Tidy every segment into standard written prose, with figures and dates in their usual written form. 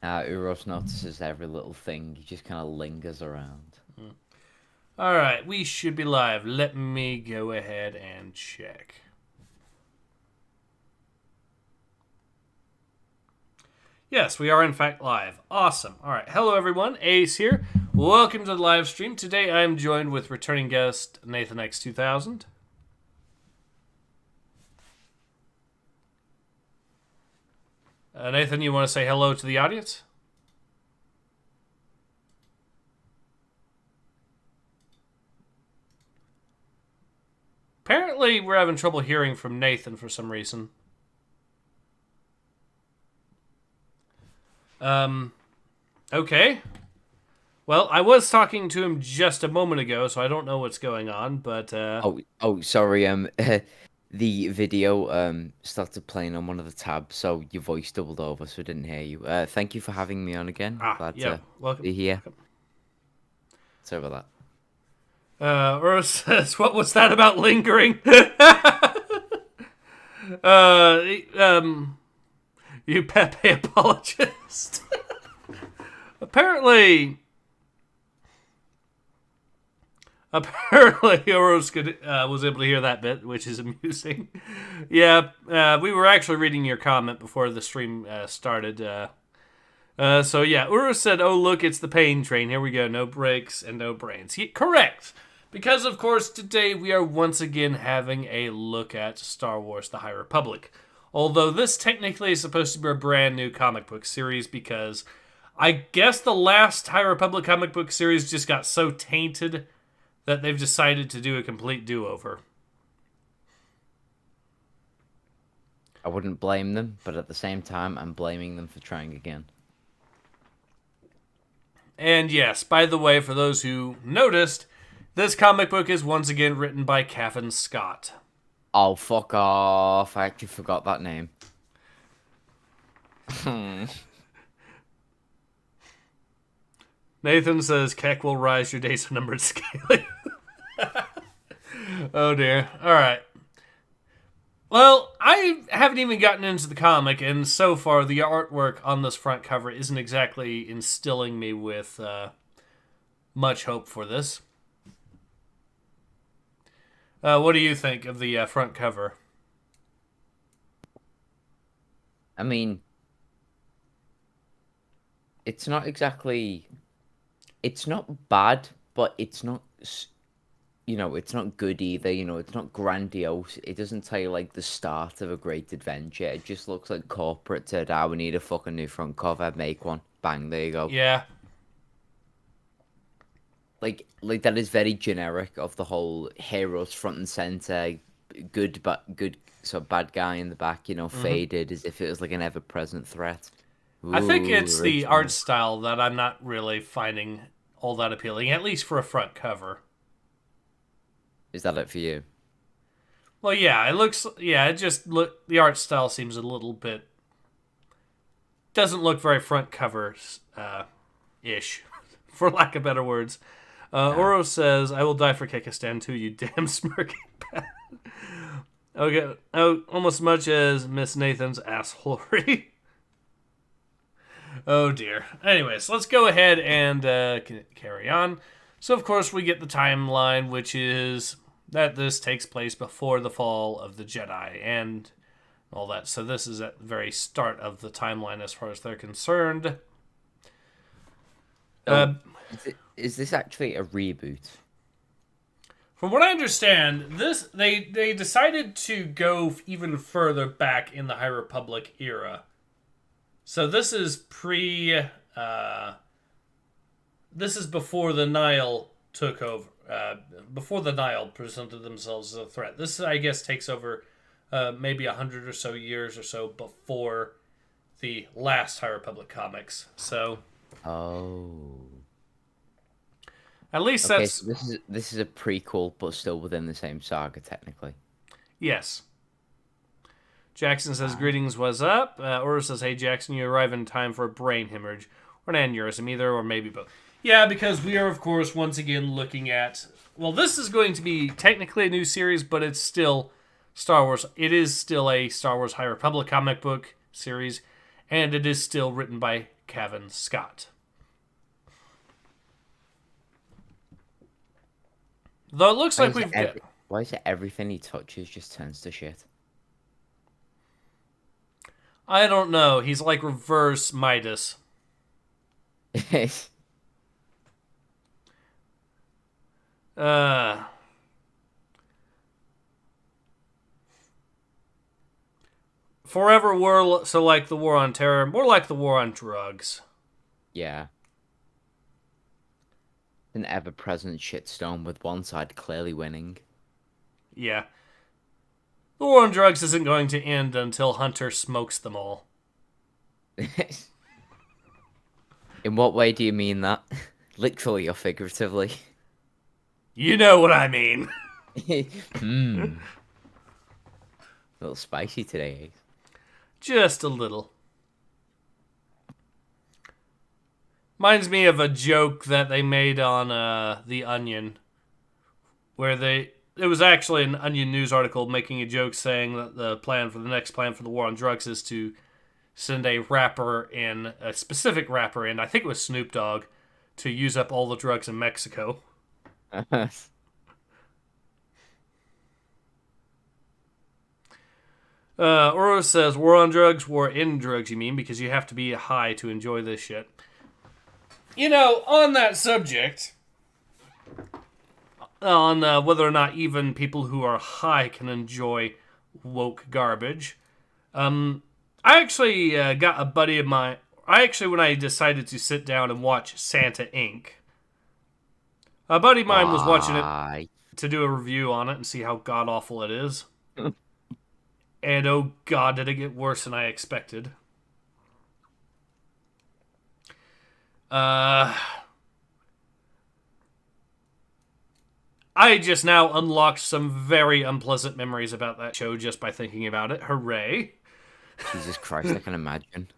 Uros notices every little thing. He just kind of lingers around. Alright, we should be live. Let me go ahead and check. Yes, we are in fact live. Awesome. Alright, hello everyone. Ace here. Welcome to the live stream. Today I am joined with returning guest Nathan X2000. Nathan, you want to say hello to the audience? Apparently, we're having trouble hearing from Nathan for some reason. Okay. Well, I was talking to him just a moment ago, so I don't know what's going on, but, Sorry. The video started playing on one of the tabs, so your voice doubled over, so I didn't hear you. Thank you for having me on again. Glad yeah, to welcome. be here. Welcome. Sorry about Urs says, what was that about lingering? You Pepe apologist. Apparently, Urs was able to hear that bit, which is amusing. Yeah, we were actually reading your comment before the stream started. So yeah, Urs said, "Oh look, it's the pain train. Here we go. No brakes and no brains." Correct. Because, of course, today we are once again having a look at Star Wars The High Republic. Although this technically is supposed to be a brand new comic book series because I guess the last High Republic comic book series just got so tainted that they've decided to do a complete do-over. I wouldn't blame them, but at the same time, I'm blaming them for trying again. And yes, by the way, for those who noticed, this comic book is once again written by Cavan Scott. Oh, fuck off. I actually forgot that name. Nathan says, Keck will rise, your days are numbered scaling. Oh dear. Alright. Well, I haven't even gotten into the comic, and so far the artwork on this front cover isn't exactly instilling me with much hope for this. What do you think of the front cover? I mean, it's not exactly... It's not bad, but it's not... it's not good either. It's not grandiose. It doesn't tell you, like, the start of a great adventure. It just looks like corporate said, we need a fucking new front cover. Make one. Bang, there you go. Yeah. Like that is very generic of the whole heroes front and center, good so bad guy in the back, faded as if it was like an ever-present threat. I think it's the original. art style that I'm not really finding all that appealing, at least for a front cover. Is that it for you? Well, yeah, the art style seems a little bit, doesn't look very front cover ish, for lack of better words. Oro says, I will die for Kekistan too, you damn smirking bat. Okay, almost as much as Miss Nathan's assholery. Oh dear. Anyways, let's go ahead and carry on. So, of course, we get the timeline, which is that this takes place before the fall of the Jedi and all that. So this is at the very start of the timeline as far as they're concerned. Is this actually a reboot? From what I understand, they decided to go even further back in the High Republic era. So this is this is before the Nile took over. Before the Nile presented themselves as a threat. This, I guess, takes over maybe 100 or so years or so before the last High Republic comics. So, at least okay, that's... so this is a prequel, but still within the same saga, technically. Yes. Jackson says, greetings, what's up? Oro says, hey, Jackson, you arrive in time for a brain hemorrhage. Or an aneurysm, either, or maybe both. Yeah, because we are, of course, once again looking at... Well, this is going to be technically a new series, but it's still Star Wars. It is still a Star Wars High Republic comic book series, and it is still written by Cavan Scott. Though it looks like we've got... Why is it everything he touches just turns to shit? I don't know. He's like reverse Midas. Forever war, so like the war on terror, more like the war on drugs. Yeah. An ever-present shitstorm with one side clearly winning. Yeah. The war on drugs isn't going to end until Hunter smokes them all. In what way do you mean that? Literally or figuratively? You know what I mean. A little spicy today, eh? Just a little. Reminds me of a joke that they made on The Onion, where it was actually an Onion news article making a joke saying that the next plan for the war on drugs is to send a specific rapper in, I think it was Snoop Dogg, to use up all the drugs in Mexico. Oro says, war on drugs, war in drugs, you mean, because you have to be high to enjoy this shit. You know, on that subject, on whether or not even people who are high can enjoy woke garbage, I actually got a buddy of mine. When I decided to sit down and watch Santa Inc., a buddy of mine was watching it to do a review on it and see how god-awful it is. And oh god, did it get worse than I expected. I just now unlocked some very unpleasant memories about that show just by thinking about it. Hooray. Jesus Christ, I can imagine.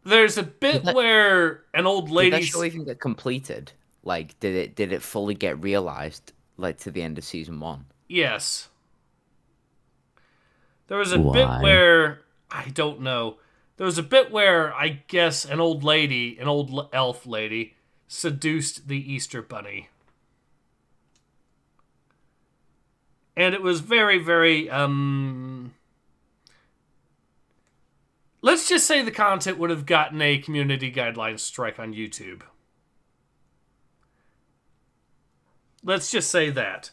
There's a bit where an old lady... Did that show even get completed? Like, did it fully get realized, like, to the end of season 1? Yes. There was a bit where... I don't know. There was a bit where, I guess, an old elf lady, seduced the Easter Bunny. And it was very, very, let's just say the content would have gotten a community guidelines strike on YouTube. Let's just say that.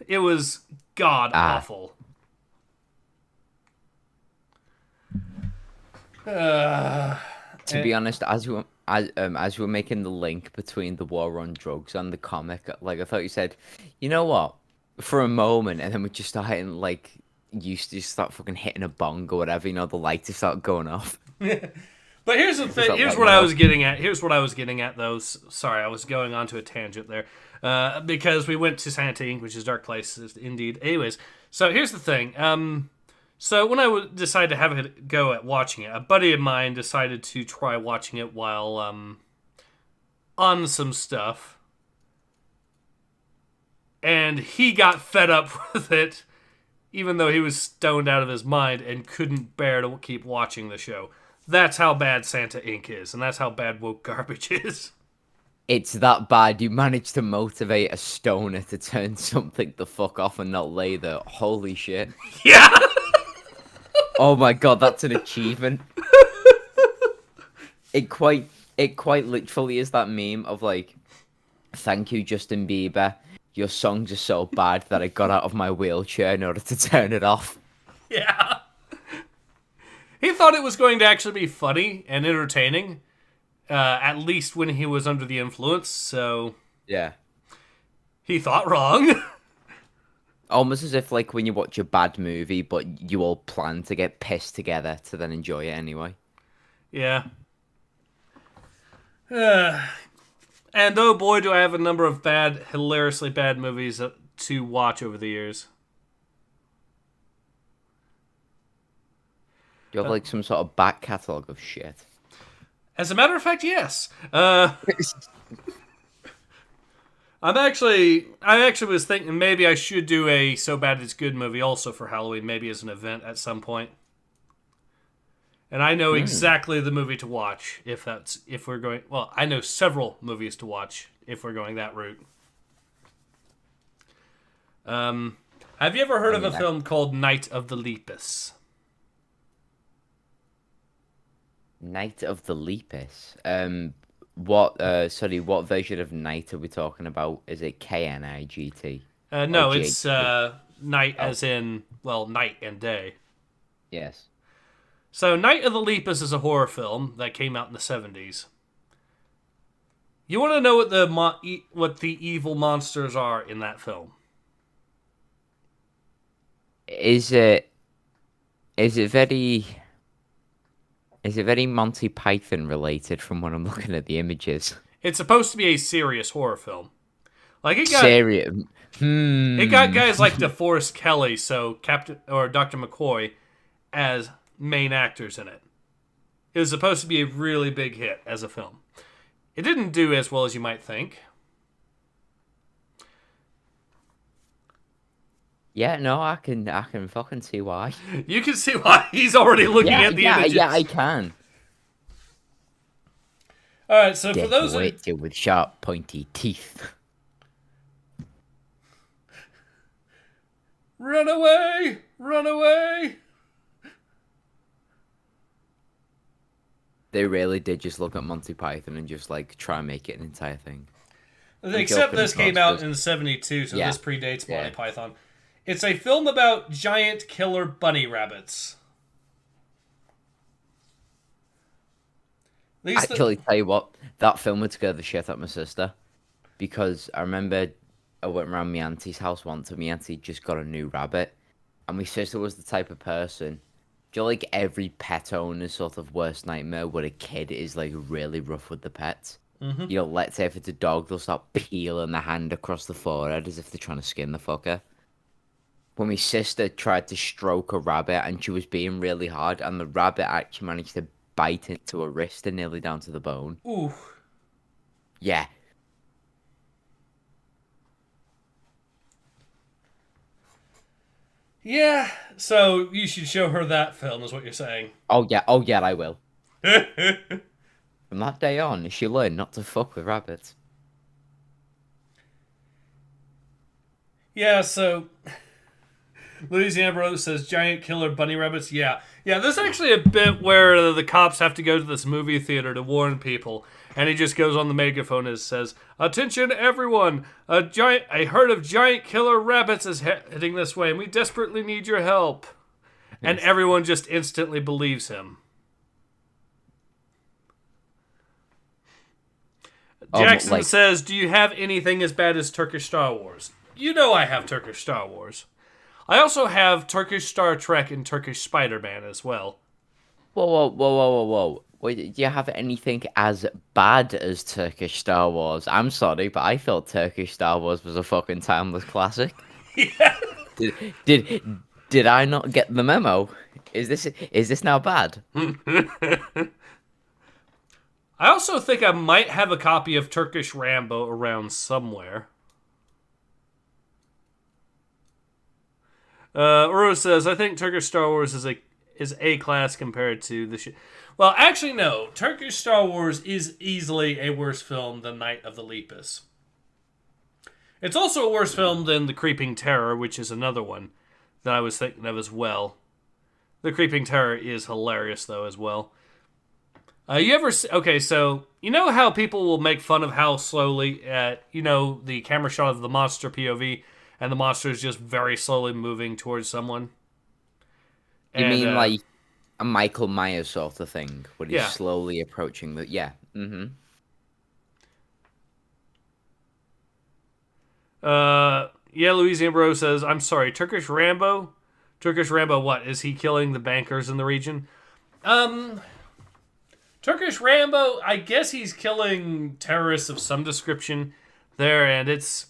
It was god-awful. To be honest, as you were making the link between the war on drugs and the comic, like I thought you said, you know what? For a moment, and then we just started like you just start fucking hitting a bong or whatever, you know, the lights just start going off. But here's the thing. Here's what I was getting at. Here's what I was getting at, though. Sorry, I was going on to a tangent there, because we went to Santa Inc., which is dark places indeed. Anyways, so here's the thing. So when I decided to have a go at watching it, a buddy of mine decided to try watching it while on some stuff. And he got fed up with it, even though he was stoned out of his mind and couldn't bear to keep watching the show. That's how bad Santa Inc. is, and that's how bad woke garbage is. It's that bad. You managed to motivate a stoner to turn something the fuck off and not lay there. Holy shit. Yeah! Oh my god, that's an achievement. It quite literally is that meme of like, thank you, Justin Bieber. Your songs are so bad that I got out of my wheelchair in order to turn it off. Yeah. He thought it was going to actually be funny and entertaining, at least when he was under the influence, so... Yeah. He thought wrong. Almost as if, like, when you watch a bad movie, but you all plan to get pissed together to then enjoy it anyway. Yeah. And oh boy, do I have a number of hilariously bad movies to watch over the years. Do you have, like, some sort of back catalogue of shit? As a matter of fact, yes. I actually was thinking maybe I should do a So Bad It's Good movie also for Halloween, maybe as an event at some point. And I know exactly the movie to watch if we're going. Well, I know several movies to watch if we're going that route. Have you ever heard of a film called Night of the Lepus? Night of the Lepus. What version of night are we talking about? Is it KNIGT? No, it's night as in, well, night and day. Yes. So Night of the Lepus is a horror film that came out in the 70s. You want to know what the evil monsters are in that film? Is it very Monty Python related from when I'm looking at the images? It's supposed to be a serious horror film. Like it got Serious. It got guys like DeForest Kelly, so Captain or Dr. McCoy, as main actors in it. It was supposed to be a really big hit as a film. It didn't do as well as you might think. Yeah, no, I can fucking see why. You can see why he's already looking at the images. Yeah, I can. All right, so for those with sharp, pointy teeth. Run away! Run away! They really did just look at Monty Python and just like try and make it an entire thing. Except this came out in '72, so this predates Monty Python. It's a film about giant killer bunny rabbits. Actually, tell you what, that film would scare the shit out of my sister. Because I remember I went around my auntie's house once and my auntie just got a new rabbit. And my sister was the type of person, do you know, like every pet owner's sort of worst nightmare where a kid is like really rough with the pets? Mm-hmm. You know, let's say if it's a dog, they'll start peeling their hand across the forehead as if they're trying to skin the fucker. When my sister tried to stroke a rabbit and she was being really hard and the rabbit actually managed to bite into her wrist and nearly down to the bone. Ooh. Yeah. Yeah, so you should show her that film is what you're saying. Oh yeah, I will. From that day on, she learned not to fuck with rabbits. Yeah, so Louisiana Bro says giant killer bunny rabbits. Yeah, there's actually a bit where the cops have to go to this movie theater to warn people, and he just goes on the megaphone and says, "Attention, everyone! A herd of giant killer rabbits is heading this way, and we desperately need your help." Yes. And everyone just instantly believes him. Jackson says, "Do you have anything as bad as Turkish Star Wars?" You know I have Turkish Star Wars. I also have Turkish Star Trek and Turkish Spider-Man as well. Whoa. Wait, do you have anything as bad as Turkish Star Wars? I'm sorry, but I thought Turkish Star Wars was a fucking timeless classic. Yeah. Did I not get the memo? Is this now bad? I also think I might have a copy of Turkish Rambo around somewhere. Uro says, "I think Turkish Star Wars is A class compared to the shit." Well, actually, no. Turkish Star Wars is easily a worse film than Night of the Lepus. It's also a worse film than The Creeping Terror, which is another one that I was thinking of as well. The Creeping Terror is hilarious, though, as well. Okay, so you know how people will make fun of how slowly, the camera shot of the monster POV, and the monster is just very slowly moving towards someone? You mean like a Michael Myers sort of thing, where he's slowly approaching the... Yeah. Mm-hmm. Louisiana Bro says, "I'm sorry, Turkish Rambo? Turkish Rambo, what? Is he killing the bankers in the region?" Turkish Rambo, I guess he's killing terrorists of some description there, and it's...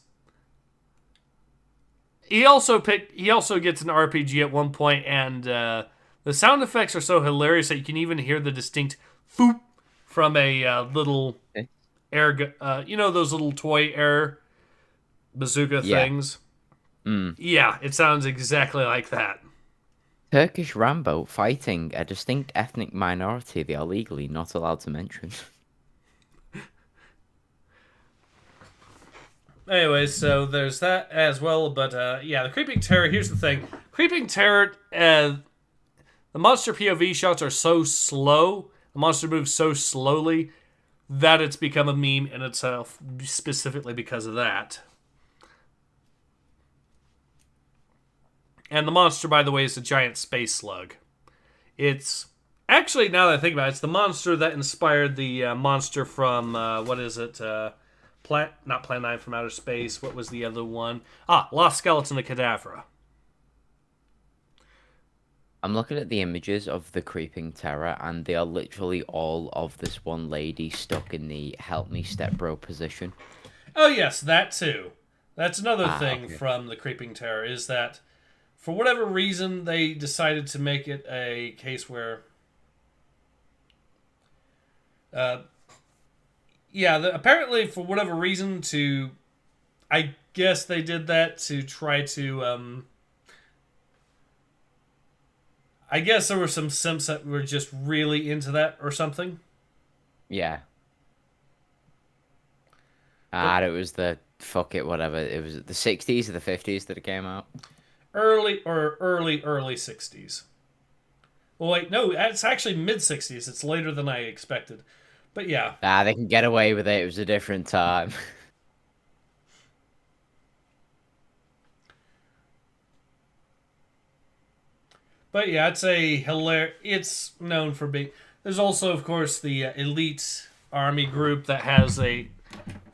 He also gets an RPG at one point, and the sound effects are so hilarious that you can even hear the distinct "foop" from a little air, those little toy air bazooka things. Mm. Yeah, it sounds exactly like that. Turkish Rambo fighting a distinct ethnic minority they are legally not allowed to mention. Anyway, so there's that as well. But yeah, the Creeping Terror. Here's the thing: Creeping Terror. The monster POV shots are so slow. The monster moves so slowly that it's become a meme in itself, specifically because of that. And the monster, by the way, is a giant space slug. It's actually, now that I think about it, it's the monster that inspired the monster from what is it? Not Plan 9 from Outer Space. What was the other one? Lost Skeleton of Cadavra. I'm looking at the images of the Creeping Terror, and they are literally all of this one lady stuck in the help me stepbro position. Oh yes, that too. That's another thing Okay. from the Creeping Terror is that for whatever reason they decided to make it a case where apparently for whatever reason I guess they did that to try to I guess there were some simps that were just really into that or something. Yeah. But It was the fuck it, whatever. It was the 60s or the 50s that it came out. early 60s. Well, wait, no, it's actually mid 60s. It's later than I expected. But yeah. They can get away with it. It was a different time. But yeah, it's a hilarious. It's known for being. There's also, of course, the elite army group that has the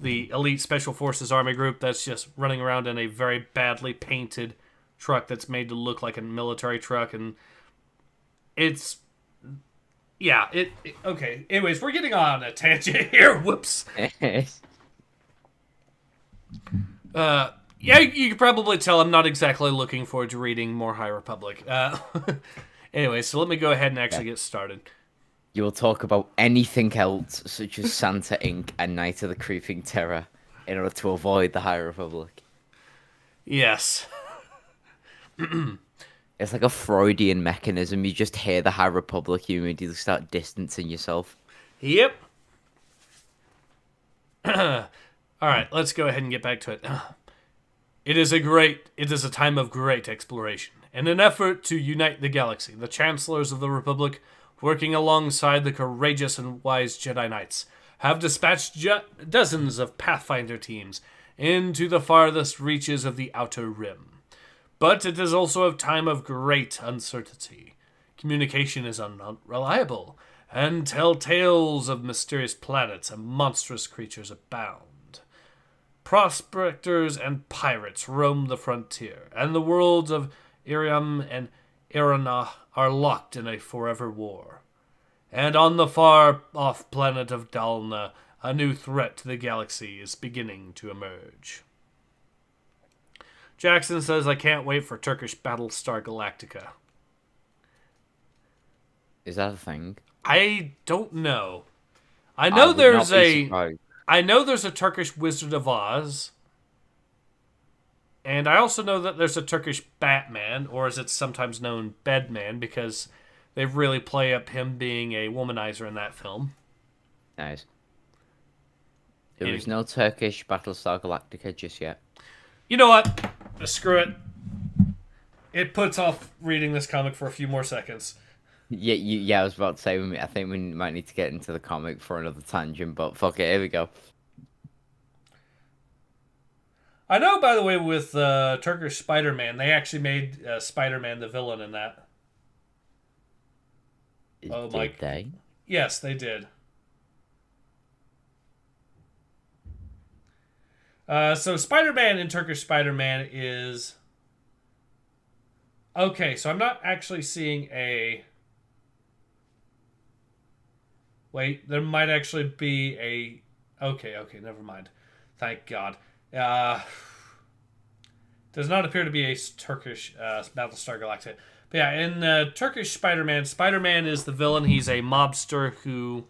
elite special forces army group that's just running around in a very badly painted truck that's made to look like a military truck, and it's okay. Anyways, we're getting on a tangent here. Whoops. Yeah, you can probably tell I'm not exactly looking forward to reading more High Republic. Anyway, so let me go ahead and actually get started. You will talk about anything else, such as Santa Inc. and Night of the Creeping Terror, in order to avoid the High Republic. Yes. It's like a Freudian mechanism. You just hear the High Republic, you immediately start distancing yourself. Yep. All right, let's go ahead and get back to it. It is a time of great exploration. In an effort to unite the galaxy, the chancellors of the Republic, working alongside the courageous and wise Jedi Knights, have dispatched dozens of Pathfinder teams into the farthest reaches of the Outer Rim. But it is also a time of great uncertainty. Communication is unreliable, and tell tales of mysterious planets and monstrous creatures abound. Prospectors and pirates roam the frontier, and the worlds of Irium and Irana are locked in a forever war. And on the far-off planet of Dalna, a new threat to the galaxy is beginning to emerge. Jackson says, I can't wait for Turkish Battlestar Galactica. Is that a thing? I don't know. I know there's a Turkish Wizard of Oz. And I also know that there's a Turkish Batman, or as it's sometimes known, Bedman, because they really play up him being a womanizer in that film. Nice. There is no Turkish Battlestar Galactica just yet. You know what? Screw it. It puts off reading this comic for a few more seconds. Yeah, I was about to say, I think we might need to get into the comic for another tangent, but fuck it, here we go. I know, by the way, with Turkish Spider-Man, they actually made Spider-Man the villain in that. Oh, Mike. Did they? Yes, they did. So Spider-Man in Turkish Spider-Man is... Okay, so I'm not actually seeing a... Wait, there might actually be a... Okay, never mind. Thank God. Does not appear to be a Turkish Battlestar Galactica. But yeah, in Turkish Spider-Man, Spider-Man is the villain. He's a mobster who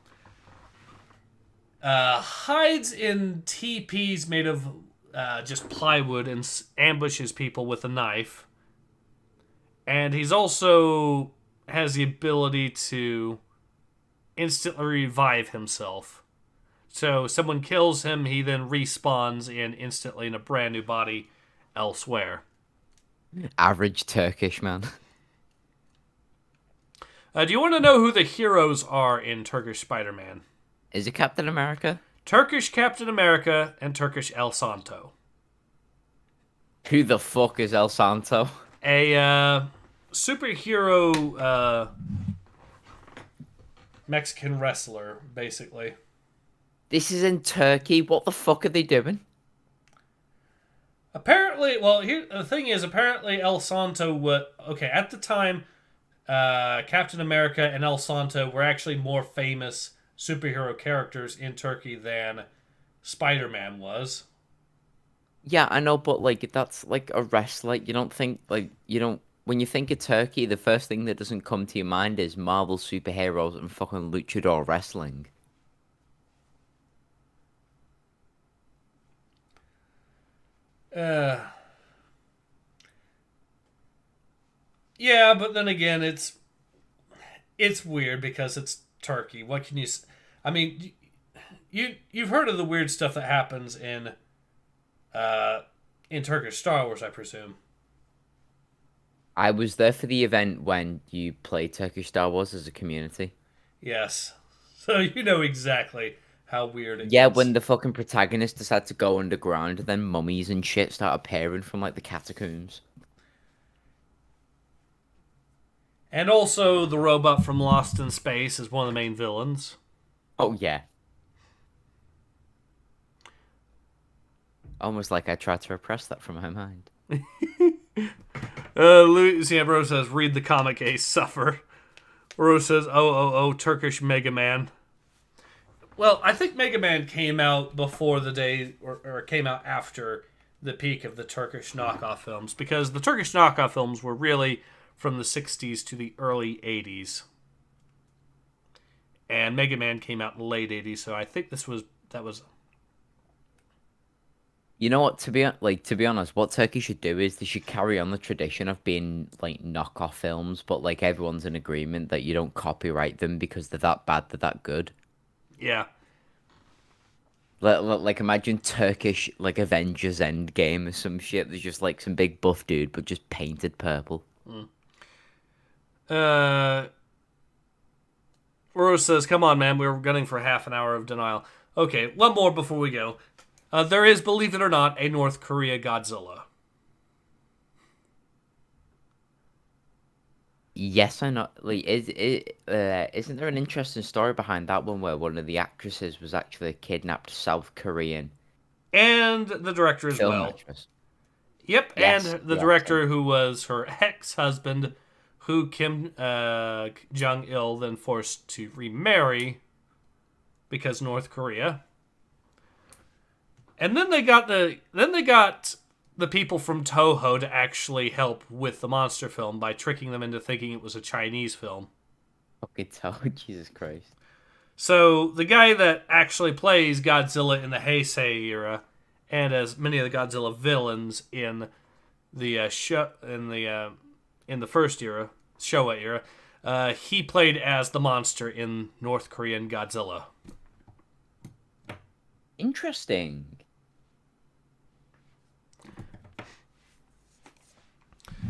hides in teepees made of just plywood and ambushes people with a knife. And he's also has the ability to instantly revive himself. So someone kills him, he then respawns instantly in a brand new body elsewhere. Average Turkish man. Do you want to know who the heroes are in Turkish Spider-Man? Is it Captain America? Turkish Captain America and Turkish El Santo. Who the fuck is El Santo? A superhero Mexican wrestler, basically. This is in Turkey. What the fuck are they doing? Apparently, well, here the thing is, apparently El Santo at the time, Captain America and El Santo were actually more famous superhero characters in Turkey than Spider-Man was. Yeah, I know, but like that's like a wrestler. Like, you don't think like you don't when you think of Turkey, the first thing that doesn't come to your mind is Marvel superheroes and fucking luchador wrestling. Uh, yeah, but then again, it's weird because it's Turkey. What can you? I mean, you've heard of the weird stuff that happens in Turkish Star Wars, I presume. I was there for the event when you played Turkish Star Wars as a community. Yes, so you know exactly how weird it Yeah, gets. when the fucking protagonist decided to go underground, and then mummies and shit start appearing from like the catacombs. And also, the robot from Lost in Space is one of the main villains. Oh yeah. Almost like I tried to repress that from my mind. Lucy Ambrose says, read the comic Ace suffer. Rose says, oh, Turkish Mega Man. Well, I think Mega Man came out before the day, or came out after the peak of the Turkish knockoff films, because the Turkish knockoff films were really from the 60s to the early 80s. And Mega Man came out in the late 80s, so I think that was. You know what? To be honest, what Turkey should do is they should carry on the tradition of being like knockoff films, but like everyone's in agreement that you don't copyright them because they're that bad, they're that good. Yeah. Like imagine Turkish like Avengers Endgame or some shit. There's just like some big buff dude, but just painted purple. Rose says, come on, man, we were gunning for half an hour of denial. Okay, one more before we go. There is, believe it or not, a North Korea Godzilla. Yes, I know. Like, isn't there an interesting story behind that one where one of the actresses was actually a kidnapped South Korean And the director as film well. actress? Yep, and Yes, the director who was her ex-husband, who Kim Jong-il then forced to remarry because North Korea. And then they got the people from Toho to actually help with the monster film by tricking them into thinking it was a Chinese film. fucking tell. Jesus Christ. So the guy that actually plays Godzilla in the Heisei era, and as many of the Godzilla villains in the in the first era, Showa era, he played as the monster in North Korean Godzilla. Interesting.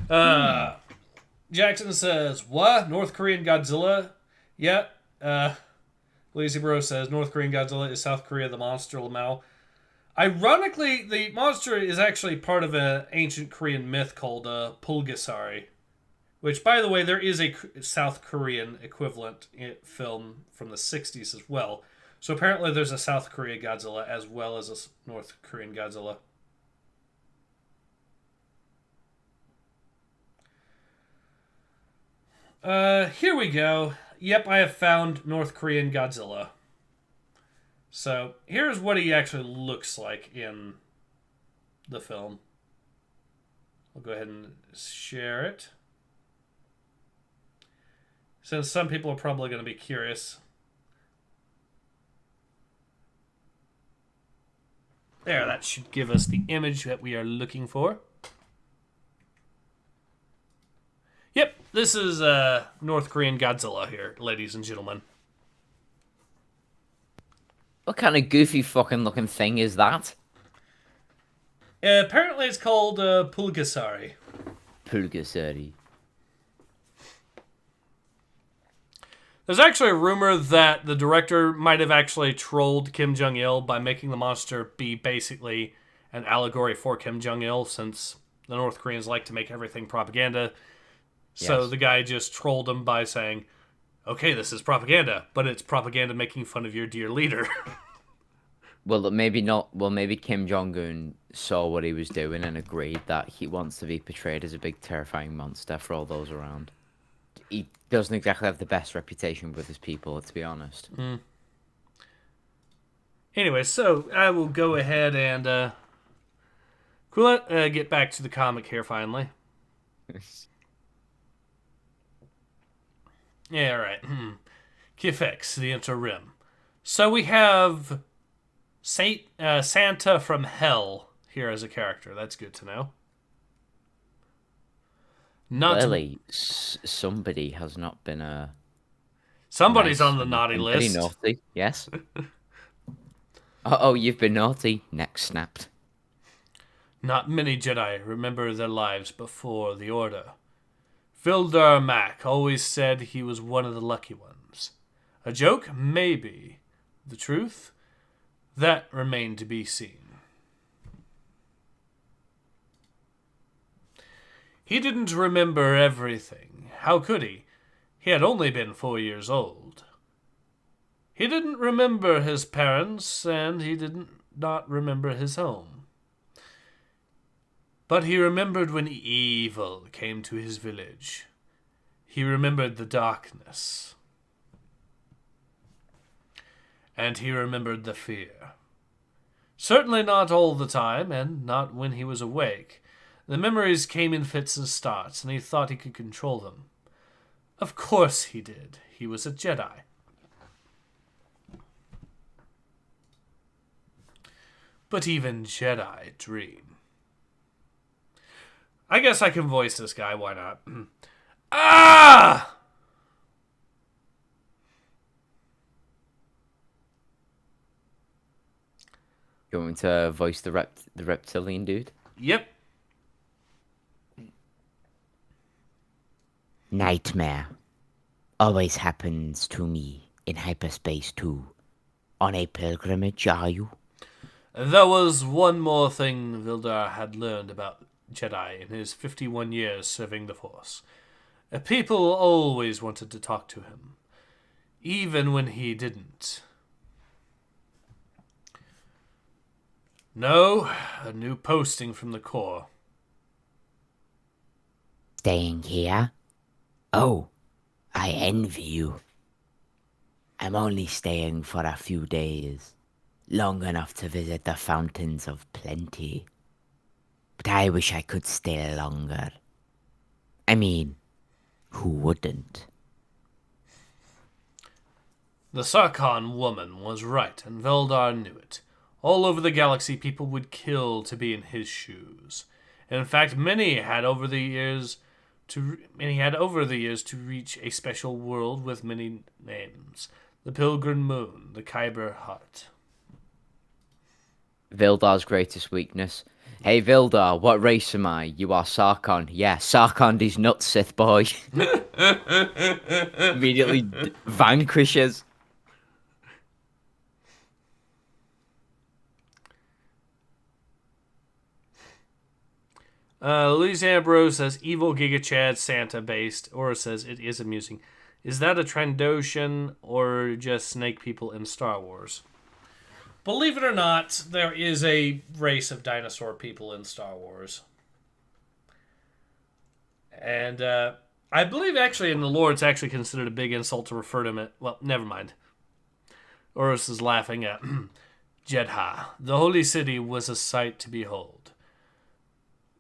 Jackson says, "What? North Korean Godzilla? Yeah." Lazy Bro says, "North Korean Godzilla is South Korea the monster Lamau." Ironically, the monster is actually part of an ancient Korean myth called Pulgasari, which, by the way, there is a South Korean equivalent film from the 60s as well. So apparently there's a South Korea Godzilla as well as a North Korean Godzilla. Here we go. Yep, I have found North Korean Godzilla. So here's what he actually looks like in the film. I'll go ahead and share it, since some people are probably going to be curious. There, that should give us the image that we are looking for. This is North Korean Godzilla here, ladies and gentlemen. What kind of goofy fucking looking thing is that? Apparently it's called Pulgasari. Pulgasari. There's actually a rumor that the director might have actually trolled Kim Jong-il by making the monster be basically an allegory for Kim Jong-il, since the North Koreans like to make everything propaganda. So Yes. the guy just trolled him by saying, okay, this is propaganda, but it's propaganda making fun of your dear leader. Well, maybe not. Well, maybe Kim Jong-un saw what he was doing and agreed that he wants to be portrayed as a big, terrifying monster for all those around. He doesn't exactly have the best reputation with his people, to be honest. Anyway, so I will go ahead and get back to the comic here finally. Yeah, all right. Kifex, the interim. So we have Santa from Hell here as a character. That's good to know. Clearly, somebody has not been Somebody's nice on the and naughty been pretty list. naughty, yes. Oh, you've been naughty. Neck snapped. Not many Jedi remember their lives before the Order. Vildar Mac always said he was one of the lucky ones. A joke? Maybe. The truth? That remained to be seen. He didn't remember everything. How could he? He had only been 4 years old. He didn't remember his parents, and he did not remember his home. But he remembered when evil came to his village. He remembered the darkness. And he remembered the fear. Certainly not all the time, and not when he was awake. The memories came in fits and starts, and he thought he could control them. Of course he did. He was a Jedi. But even Jedi dream. I guess I can voice this guy, why not? Ah! You want me to voice the reptilian dude? Yep. Nightmare. Always happens to me in hyperspace too. On a pilgrimage, are you? There was one more thing Vildar had learned about Jedi in his 51 years serving the Force. People always wanted to talk to him, even when he didn't. No, a new posting from the Corps. Staying here? Oh, I envy you. I'm only staying for a few days, long enough to visit the fountains of plenty. But I wish I could stay longer. I mean, who wouldn't? The Sarkhan woman was right, and Veldar knew it. All over the galaxy, people would kill to be in his shoes. In fact, many had over the years to reach a special world with many names: the Pilgrim Moon, the Kyber Hut. Vildar's greatest weakness. Hey Vildar, what race am I? You are Sarkon. Yeah, Sarkon these nuts, Sith boy. Immediately vanquishes. Luis Ambrose says evil Giga Chad Santa based. Aura says it is amusing. Is that a Trandoshan or just snake people in Star Wars? Believe it or not, there is a race of dinosaur people in Star Wars. And I believe actually in the lore it's actually considered a big insult to refer to him. Well, never mind. Horus is laughing at Jedha. The holy city was a sight to behold.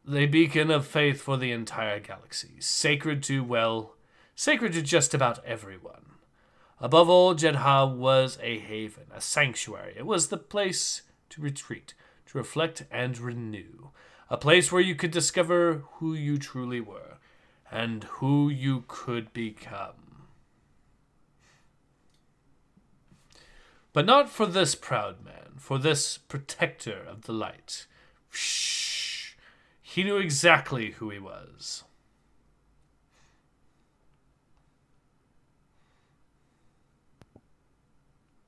The beacon of faith for the entire galaxy. Sacred to just about everyone. Above all, Jedha was a haven, a sanctuary. It was the place to retreat, to reflect and renew. A place where you could discover who you truly were. and who you could become. But not for this proud man, for this protector of the light. Shh. He knew exactly who he was.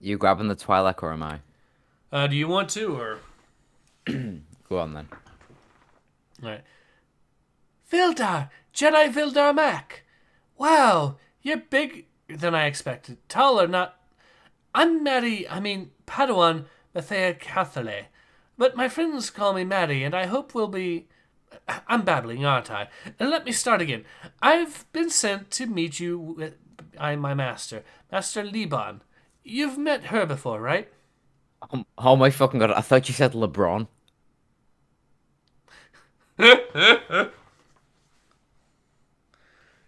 You grabbing the Twi'lek or am I? Do you want to, or? Go on then. All right. Vildar! Jedi Vildar Mac! Wow, you're bigger than I expected. Taller, not... I'm Padawan Mathea Cathale. But my friends call me Maddie, and I hope we'll be... I'm babbling, aren't I? And let me start again. I've been sent to meet you with my master, Master Liban. You've met her before, right? Oh my fucking god, I thought you said LeBron.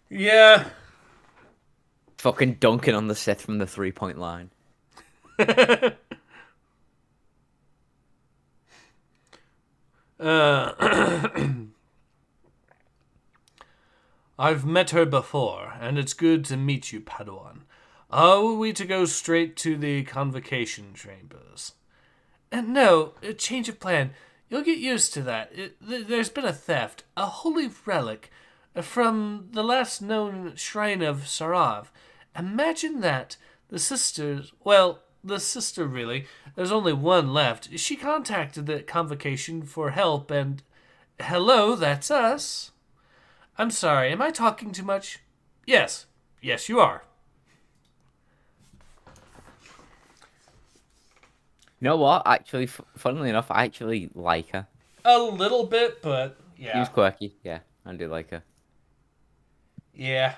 Yeah. Fucking dunking on the Sith from the 3-point line. I've met her before, and it's good to meet you, Padawan. Are we to go straight to the convocation chambers? No, a change of plan. You'll get used to that. There's been a theft, a holy relic, from the last known Shrine of Saurav. Imagine that. The sister really, there's only one left. She contacted the convocation for help and... Hello, that's us. I'm sorry, am I talking too much? Yes, you are. You know what? Actually, funnily enough, I actually like her. A little bit, but yeah. She's quirky. Yeah, I do like her. Yeah,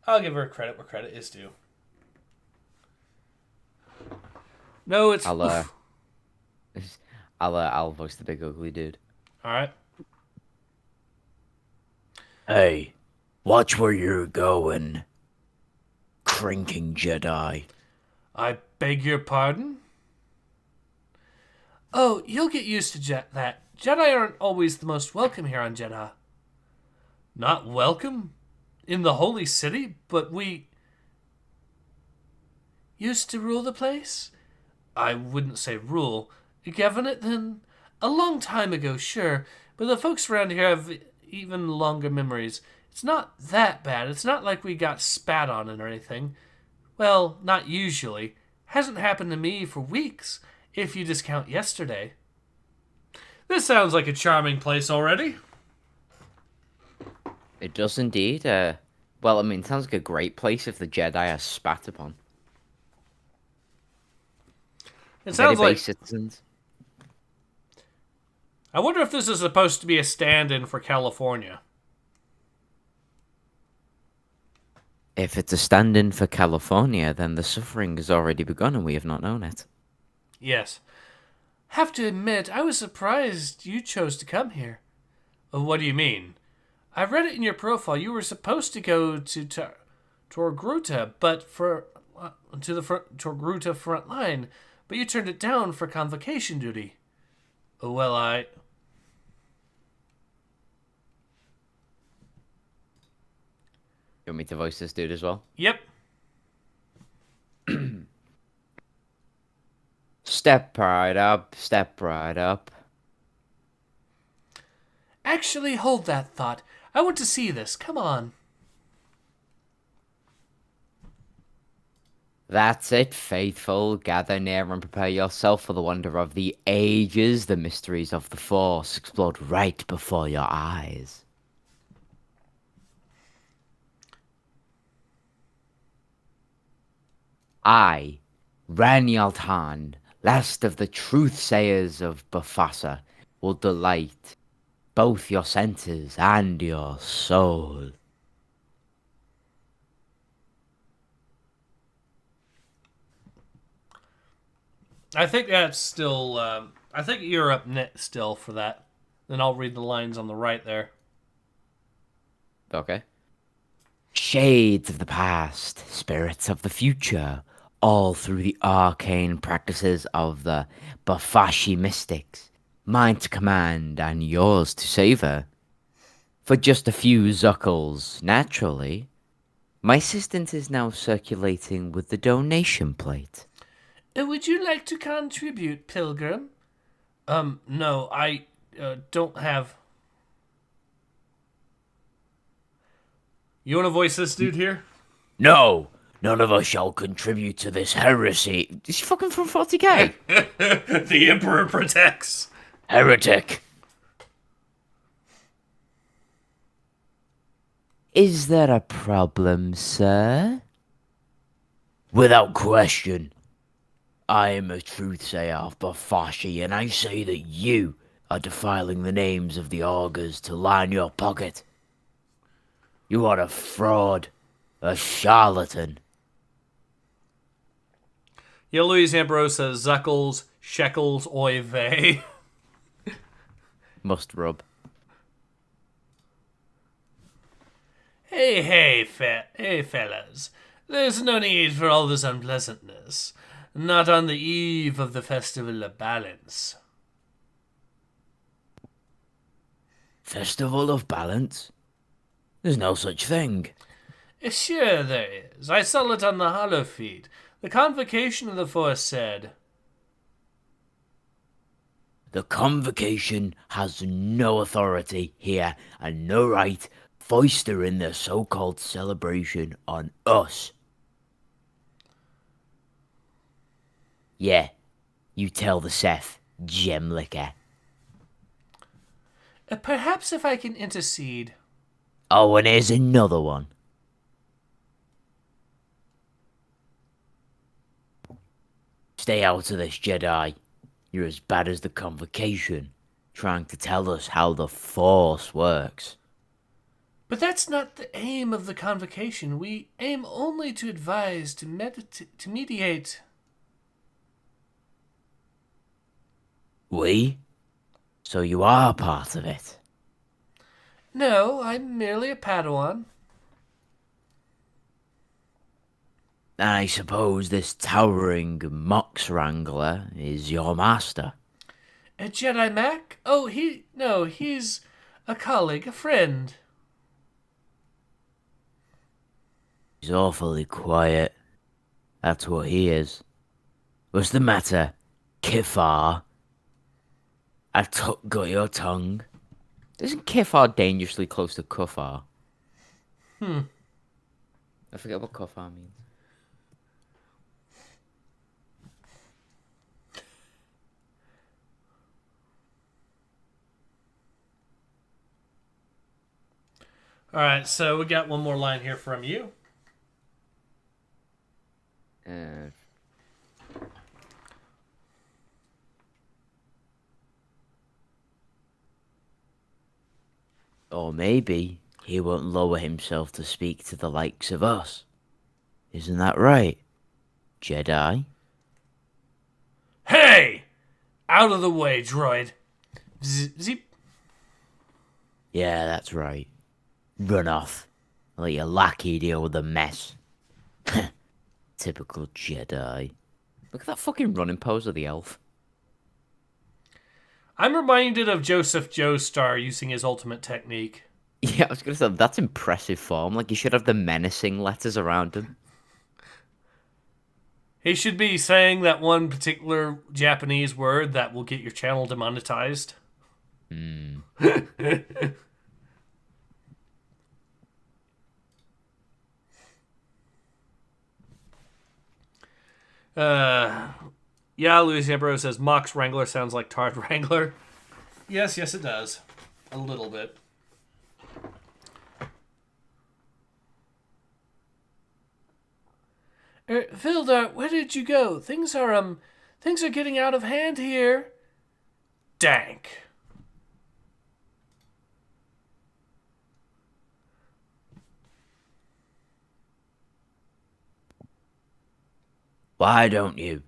I'll give her credit where credit is due. No, it's... I'll voice the big ugly dude. Alright. Hey, watch where you're going. Crinking Jedi. I beg your pardon? Oh, you'll get used to that. Jedi aren't always the most welcome here on Jedha. Not welcome? In the holy city? But we... used to rule the place? I wouldn't say rule. Govern it, then? A long time ago, sure, but the folks around here have even longer memories. It's not that bad. It's not like we got spat on it or anything. Well, not usually. Hasn't happened to me for weeks, if you discount yesterday. This sounds like a charming place already. It does indeed. Well, I mean, it sounds like a great place if the Jedi are spat upon. It sounds like... citizens. I wonder if this is supposed to be a stand-in for California. If it's a stand-in for California, then the suffering has already begun and we have not known it. Yes. Have to admit, I was surprised you chose to come here. What do you mean? I read it in your profile. You were supposed to go to Torgruta, but to the Torgruta front line, but you turned it down for convocation duty. Well, You want me to voice this dude as well? Yep. Step right up, step right up. Actually, hold that thought. I want to see this. Come on. That's it, faithful. Gather near and prepare yourself for the wonder of the ages. The mysteries of the Force explode right before your eyes. I, Ranialtan, last of the truth-sayers of Bafasa, will delight both your senses and your soul. I think that's still... I think you're up next still for that. Then I'll read the lines on the right there. Okay. Shades of the past, spirits of the future, all through the arcane practices of the Bafashi mystics. Mine to command and yours to savor. For just a few zuckles, naturally. My assistant is now circulating with the donation plate. Would you like to contribute, Pilgrim? No, I don't have. You want to voice this dude here? No, none of us shall contribute to this heresy. Is she fucking from 40k? The Emperor protects. Heretic. Is there a problem, sir? Without question. I am a truthsayer of Bafashi, and I say that you are defiling the names of the augurs to line your pocket. You are a fraud, a charlatan. Yeah, Luis Ambrose says Zuckles, Shekels, Oy vey. Must rub. Hey, fellas. There's no need for all this unpleasantness. Not on the eve of the Festival of Balance. Festival of Balance? There's no such thing. Sure there is. I saw it on the hollow feed. The Convocation of the Force said. The Convocation has no authority here and no right foistering their so-called celebration on us. Yeah, you tell the Seth, gem licker. Perhaps if I can intercede. Oh, and here's another one. Stay out of this, Jedi. You're as bad as the Convocation, trying to tell us how the Force works. But that's not the aim of the Convocation. We aim only to advise, to mediate. We? So you are part of it? No, I'm merely a Padawan. And I suppose this towering Mox Wrangler is your master. A Jedi Mac? Oh, he's a colleague, a friend. He's awfully quiet. That's what he is. What's the matter, Kifar? I got your tongue. Isn't Kifar dangerously close to Kufar? I forget what Kufar means. All right, so we got one more line here from you. Or maybe he won't lower himself to speak to the likes of us. Isn't that right, Jedi? Hey! Out of the way, droid. Zip. Yeah, that's right. Run off. Let your lackey deal with the mess. Typical Jedi. Look at that fucking running pose of the elf. I'm reminded of Joseph Joestar using his ultimate technique. Yeah, I was gonna say, that's impressive form. Like, you should have the menacing letters around him. He should be saying that one particular Japanese word that will get your channel demonetized. Yeah, Luis Ambrose says Mox Wrangler sounds like Tard Wrangler. Yes, it does. A little bit. Vildar, where did you go? Things are getting out of hand here. Dank. Why don't you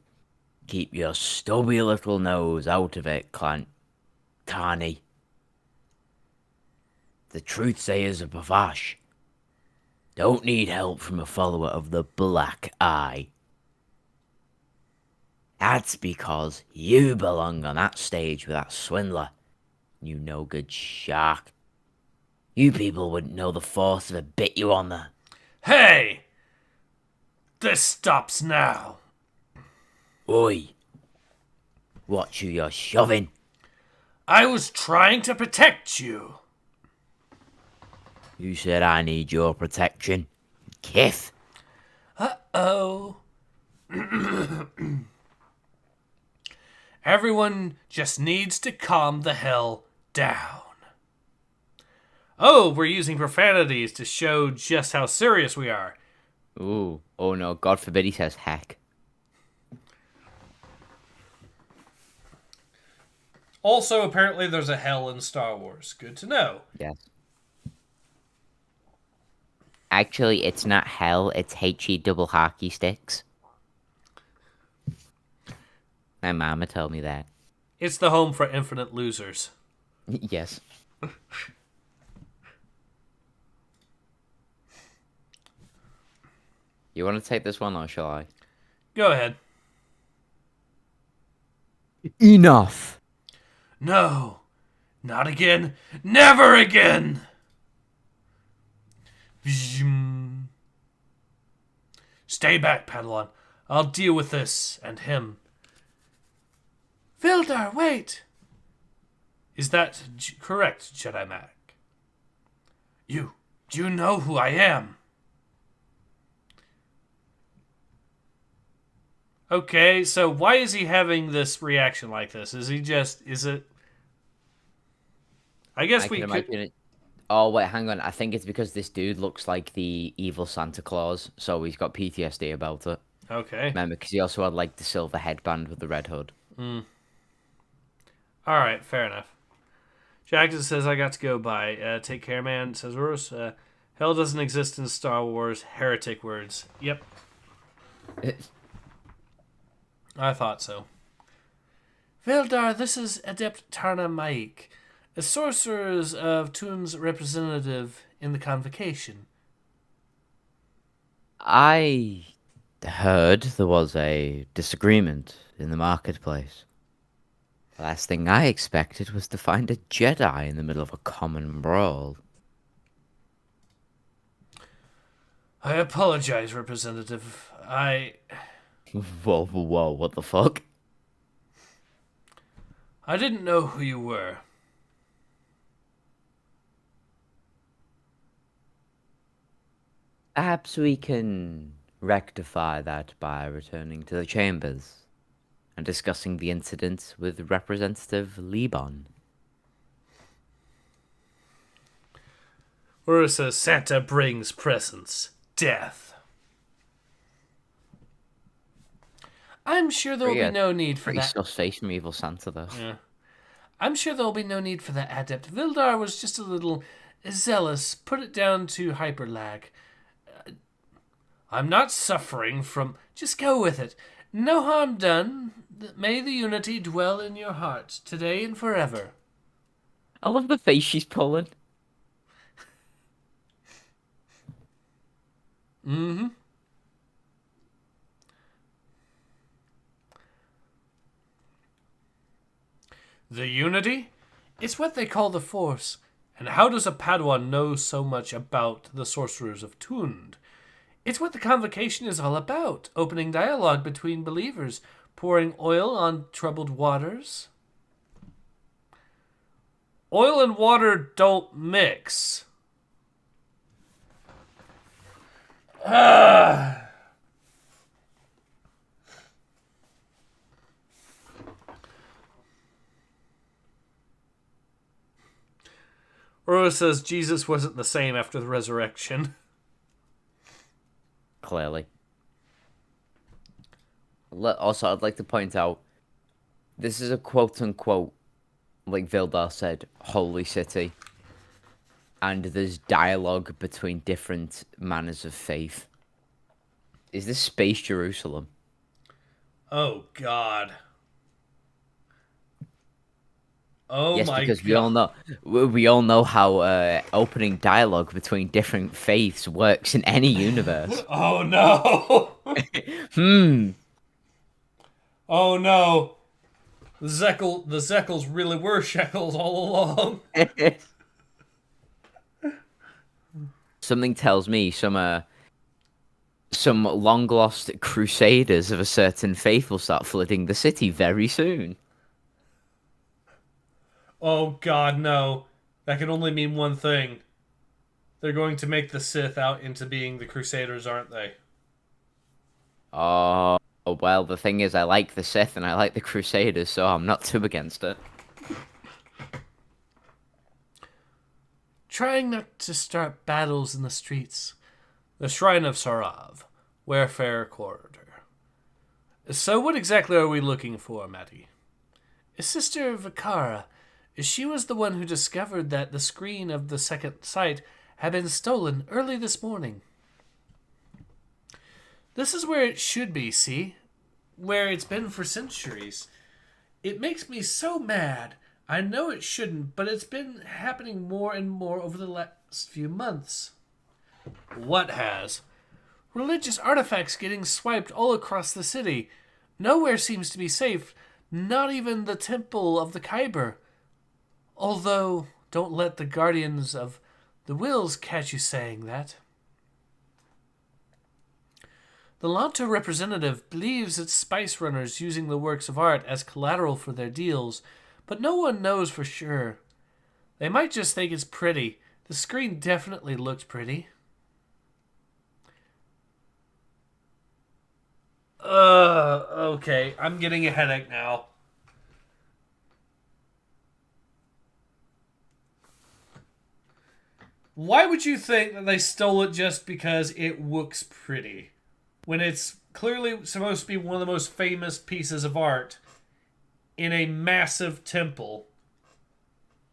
keep your stubby little nose out of it, Carney? The truthsayers of Bavash don't need help from a follower of the Black Eye. That's because you belong on that stage with that swindler, you no-good shark. You people wouldn't know the force if it bit you on the... Hey! This stops now. Oi! Watch who you're shoving. I was trying to protect you. You said I need your protection. Kith. Oh. Everyone just needs to calm the hell down. Oh, we're using profanities to show just how serious we are. Ooh. Oh no, God forbid he says heck. Also, apparently there's a hell in Star Wars. Good to know. Yes. Actually, it's not hell, it's HE double hockey sticks. My mama told me that. It's the home for infinite losers. Yes. You want to take this one or shall I? Go ahead. Enough! No. Not again. Never again! Vzoom. Stay back, Padawan. I'll deal with this and him. Vildar, wait! Is that correct, Jedi Mac? You know who I am. Okay, so why is he having this reaction like this? Is it... I guess we can could... imagine it. Oh, wait, hang on. I think it's because this dude looks like the evil Santa Claus, so he's got PTSD about it. Okay. Remember, because he also had, like, the silver headband with the red hood. Alright, fair enough. Jackson says, I got to go by. Take care, man. Says Urus, hell doesn't exist in Star Wars. Heretic words. Yep. I thought so. Vildar, this is Adept Tarna Maik, a sorcerers of Toon's representative in the convocation. I heard there was a disagreement in the marketplace. The last thing I expected was to find a Jedi in the middle of a common brawl. I apologize, Representative. Whoa, what the fuck? I didn't know who you were. Perhaps we can rectify that by returning to the chambers and discussing the incident with Representative Liban. Urus says Santa brings presents. Death. I'm sure there will be no need for pretty that. sus face from Evil Santa, though. Yeah. I'm sure there will be no need for that, Adept. Vildar was just a little zealous. Put it down to hyperlag. I'm not suffering from... Just go with it. No harm done. May the unity dwell in your heart, today and forever. I love the face she's pulling. Mm-hmm. The unity? It's what they call the Force. And how does a Padawan know so much about the sorcerers of Tund? It's what the convocation is all about. Opening dialogue between believers. Pouring oil on troubled waters. Oil and water don't mix. Rose says Jesus wasn't the same after the resurrection. Clearly. Also, I'd like to point out, this is a quote-unquote, like Vildar said, holy city. And there's dialogue between different manners of faith. Is this Space Jerusalem? Oh, God. Oh, yes, my because God. we all know how opening dialogue between different faiths works in any universe. Oh, no. Oh, no. The Zeckles really were shekels all along. Something tells me some long lost crusaders of a certain faith will start flooding the city very soon. Oh God, no! That can only mean one thing. They're going to make the Sith out into being the Crusaders, aren't they? Oh, well, the thing is, I like the Sith and I like the Crusaders, so I'm not too against it. Trying not to start battles in the streets. The Shrine of Saurav, Wayfarer Corridor. So what exactly are we looking for, Matty? Sister Vikara. She was the one who discovered that the screen of the second site had been stolen early this morning. This is where it should be, see? Where it's been for centuries. It makes me so mad. I know it shouldn't, but it's been happening more and more over the last few months. What has? Religious artifacts getting swiped all across the city. Nowhere seems to be safe, not even the Temple of the Kyber. Although, don't let the Guardians of the Wills catch you saying that. The Lanto representative believes it's spice runners using the works of art as collateral for their deals, but no one knows for sure. They might just think it's pretty. The screen definitely looks pretty. Okay. I'm getting a headache now. Why would you think that they stole it just because it looks pretty? When it's clearly supposed to be one of the most famous pieces of art in a massive temple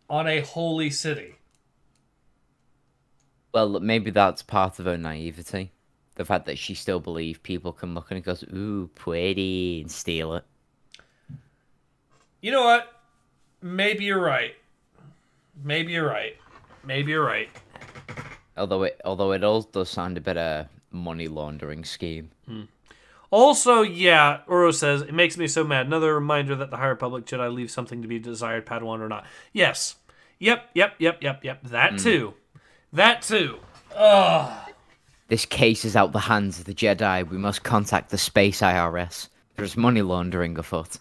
on a holy city. Well, maybe that's part of her naivety. The fact that she still believes people can look and it goes, ooh, pretty, and steal it. You know what? Maybe you're right. Maybe you're right. Maybe you're right. Although it all does sound a bit of money laundering scheme. Also, yeah, Uro says, it makes me so mad. Another reminder that the High Republic Jedi leaves something to be desired, Padawan or not. Yes. Yep. That too. That too. Ugh. This case is out the hands of the Jedi. We must contact the Space IRS. There's money laundering afoot.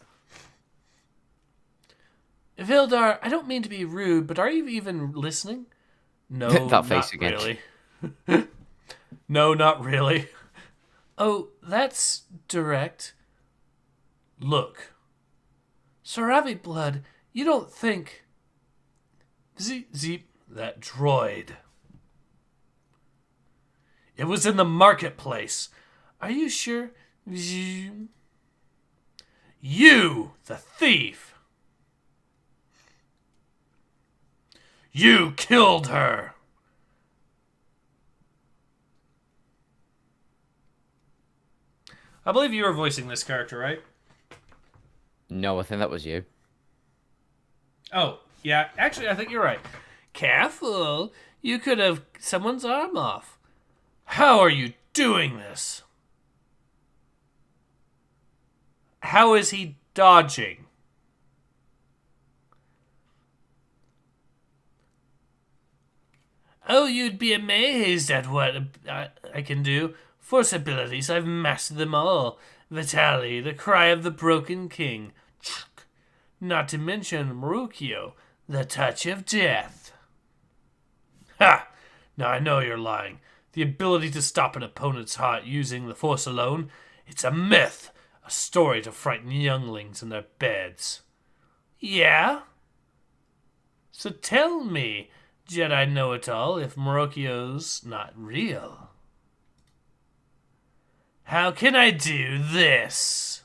Vildar, I don't mean to be rude, but are you even listening? No, That face not again. really. No, not really. Oh, that's direct. Look. Sauravi blood, you don't think... Zeep, that droid. It was in the marketplace. Are you sure? You, the thief. You killed her. I believe you were voicing this character, right? No, I think that was you. Oh, yeah. Actually, I think you're right. Careful. You could have someone's arm off. How are you doing this? How is he dodging? Oh, you'd be amazed at what I can do. Force abilities, I've mastered them all. Vitali, the cry of the broken king. Not to mention Marukio, the touch of death. Ha! Now I know you're lying. The ability to stop an opponent's heart using the force alone, it's a myth. A story to frighten younglings in their beds. Yeah? So tell me, Jedi know-it-all, if Marukio's not real. How can I do this?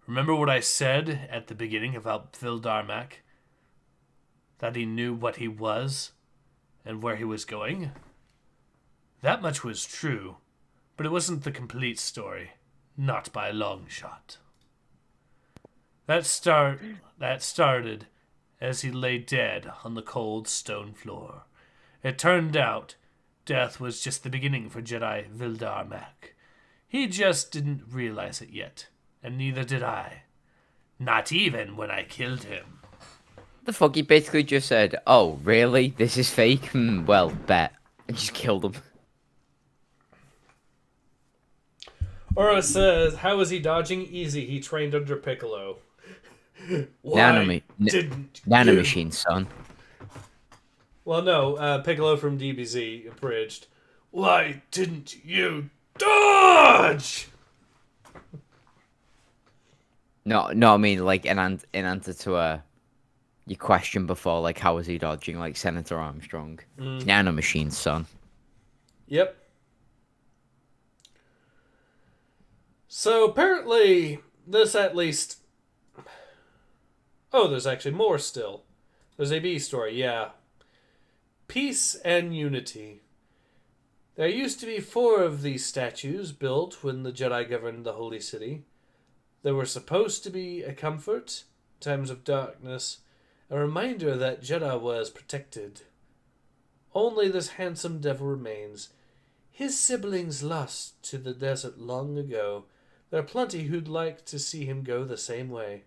Remember what I said at the beginning about Vildarmak? That he knew what he was and where he was going? That much was true, but it wasn't the complete story. Not by a long shot. That started as he lay dead on the cold stone floor. It turned out death was just the beginning for Jedi Vildarmak. He just didn't realize it yet, and neither did I. Not even when I killed him. The fuck? He basically just said, "Oh, really? This is fake? Well, bet," and just killed him. Ura says, how is he dodging? Easy. He trained under Piccolo. Why didn't you? Nanomachine, son. Well, no. Piccolo from DBZ abridged. Why didn't you dodge? No, I mean like in answer to your question before, like how was he dodging, like Senator Armstrong. Nanomachine, son. Yep. So apparently, this at least... Oh, there's actually more still. There's a B story, yeah. Peace and Unity. There used to be 4 of these statues built when the Jedi governed the Holy City. They were supposed to be a comfort in times of darkness, a reminder that Jedi was protected. Only this handsome devil remains. His siblings lost to the desert long ago. There are plenty who'd like to see him go the same way.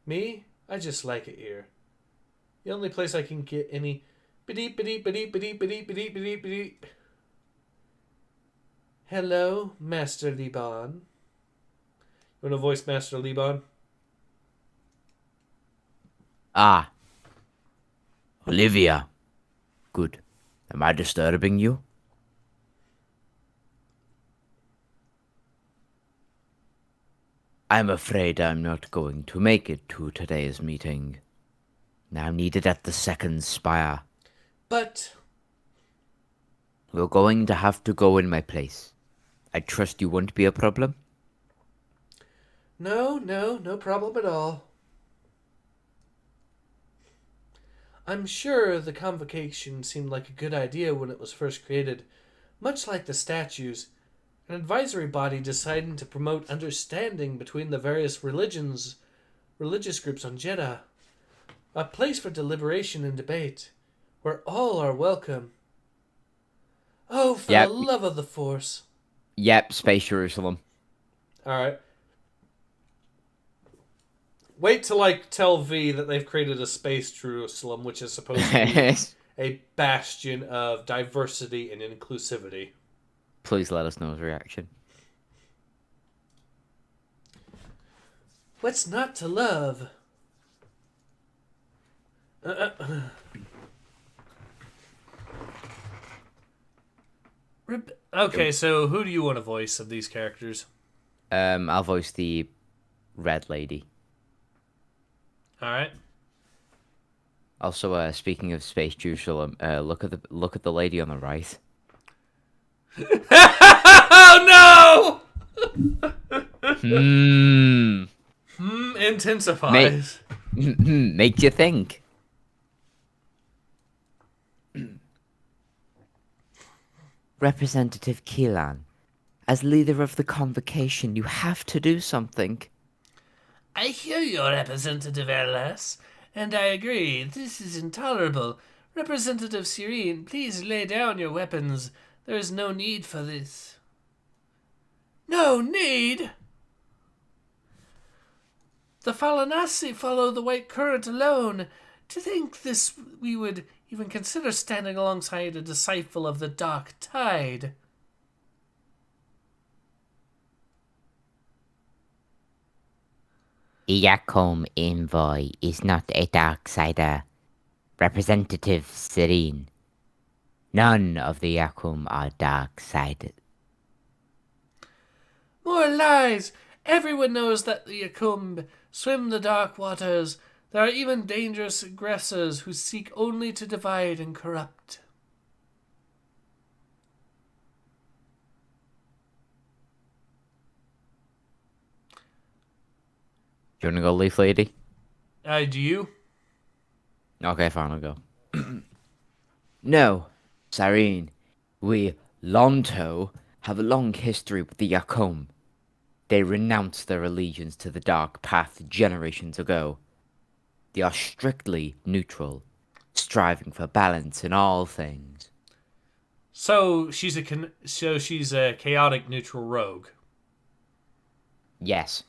Me, I just like it here. The only place I can get any bedeep bedeep bedeep bedeep bedeep bedeep bedeep bedeep. Hello, Master Liban. You want to voice Master Liban? Ah. Olivia. Good. Am I disturbing you? I'm afraid I'm not going to make it to today's meeting. Now needed at the second spire. But... We're going to have to go in my place. I trust you won't be a problem? No problem at all. I'm sure the convocation seemed like a good idea when it was first created. Much like the statues, an advisory body deciding to promote understanding between the various religious groups on Jeddah. A place for deliberation and debate, where all are welcome. Oh, for the love of the Force. Yep, Space Jerusalem. Alright. Wait till I tell V that they've created a Space Jerusalem, which is supposed to be a bastion of diversity and inclusivity. Please let us know his reaction. What's not to love? Okay, so who do you want to voice of these characters? I'll voice the Red Lady. All right. Also, speaking of Space Jerusalem, look at the lady on the right. Oh no! Intensifies. Makes you think. Representative Keelan, as leader of the convocation, you have to do something. I hear you, Representative LS, and I agree. This is intolerable. Representative Serene, please lay down your weapons. There is no need for this. No need? The Falanasi follow the white current alone. To think this we would even consider standing alongside a disciple of the dark tide. Yakum envoy is not a darksider. Representative Serene. None of the Yakum are dark-sided. More lies! Everyone knows that the Yakum swim the dark waters. There are even dangerous aggressors who seek only to divide and corrupt. Do you want to go, Leaf Lady? Do you? Okay, fine, I'll go. No, Sareen. We, Lonto, have a long history with the Yakum. They renounced their allegiance to the Dark Path generations ago. They are strictly neutral, striving for balance in all things. So she's a chaotic neutral rogue. Yes.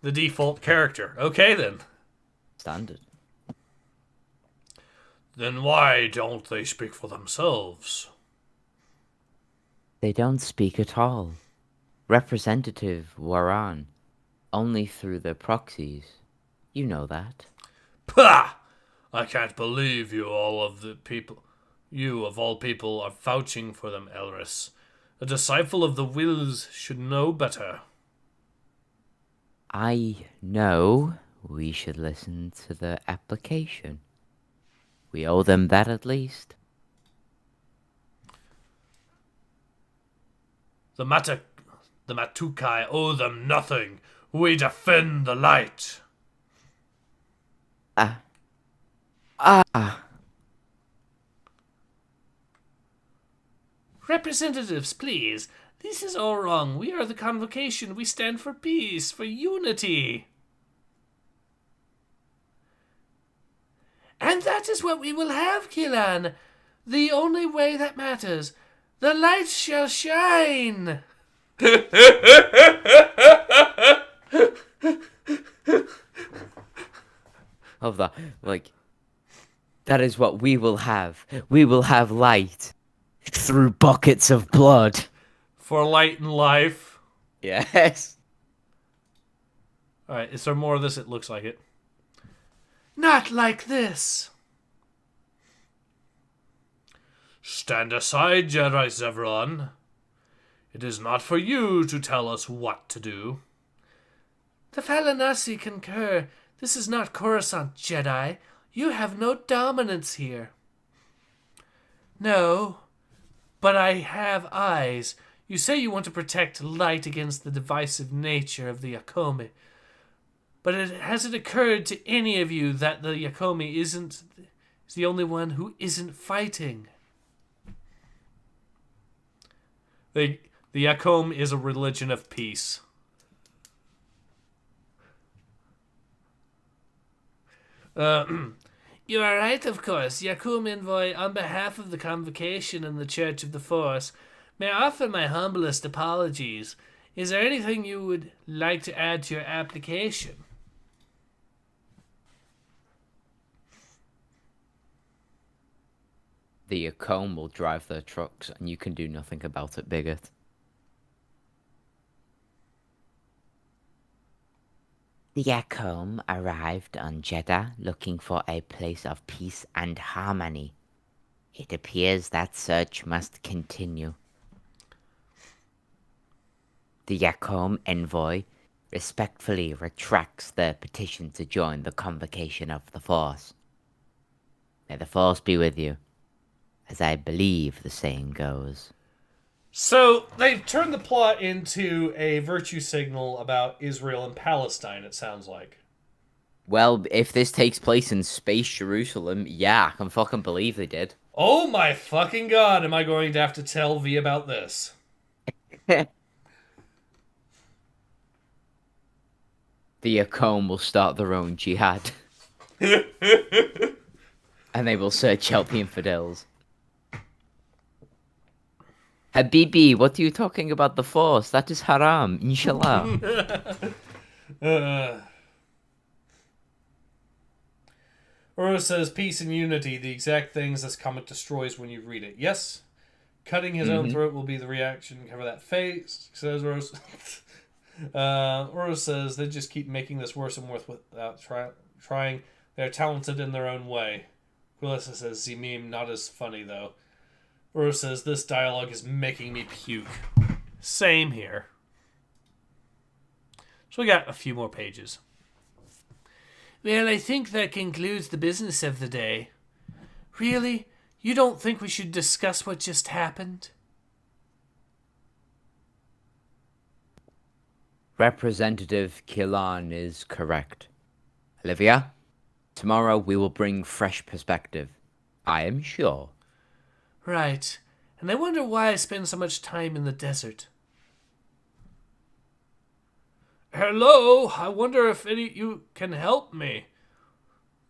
The default character. Okay then. Standard. Then why don't they speak for themselves? They don't speak at all. Representative BYRNE. Only through their proxies. You know that. Pah! I can't believe you of all people are vouching for them, Elris. A disciple of the Wills should know better. I know we should listen to the application. We owe them that at least. The Matukai owe them nothing. We defend the light. Representatives, please. This is all wrong. We are the Convocation. We stand for peace, for unity. And that is what we will have, CIARAN. The only way that matters. The light shall shine. Of that, like, that is what we will have. We will have light through buckets of blood. For light and life. Yes. Alright, is there more of this? It looks like it. Not like this. Stand aside, Jedi Zevran. It is not for you to tell us what to do. The Falanasi concur. This is not Coruscant, Jedi. You have no dominance here. No, but I have eyes. You say you want to protect light against the divisive nature of the Yakomi. But has it occurred to any of you that the Yakomi is the only one who isn't fighting? The Yakom is a religion of peace. You are right, of course. Yakum Envoy, on behalf of the Convocation and the Church of the Force, may I offer my humblest apologies. Is there anything you would like to add to your application? The Yakom will drive their trucks, and you can do nothing about it, bigot. The Yakom arrived on Jeddah looking for a place of peace and harmony. It appears that search must continue. The Yakom envoy respectfully retracts their petition to join the Convocation of the Force. May the Force be with you, as I believe the saying goes. So, they've turned the plot into a virtue signal about Israel and Palestine, it sounds like. Well, if this takes place in space Jerusalem, yeah, I can fucking believe they did. Oh my fucking god, am I going to have to tell V about this? The Yakom will start their own jihad. And they will search out the infidels. Habibi, what are you talking about the Force? That is haram, inshallah. Oro says, peace and unity, the exact things this comic destroys when you read it. Yes, cutting his own throat will be the reaction. Cover that face, says Oro. Oro says, they just keep making this worse and worse without trying. They're talented in their own way. Quillissa says, the meme, not as funny though. Oro says, this dialogue is making me puke. Same here. So we got a few more pages. Well, I think that concludes the business of the day. Really? You don't think we should discuss what just happened? Representative CIARAN is correct. Olivia, tomorrow we will bring fresh perspective. I am sure. Right. And I wonder why I spend so much time in the desert. Hello, I wonder if any of you can help me.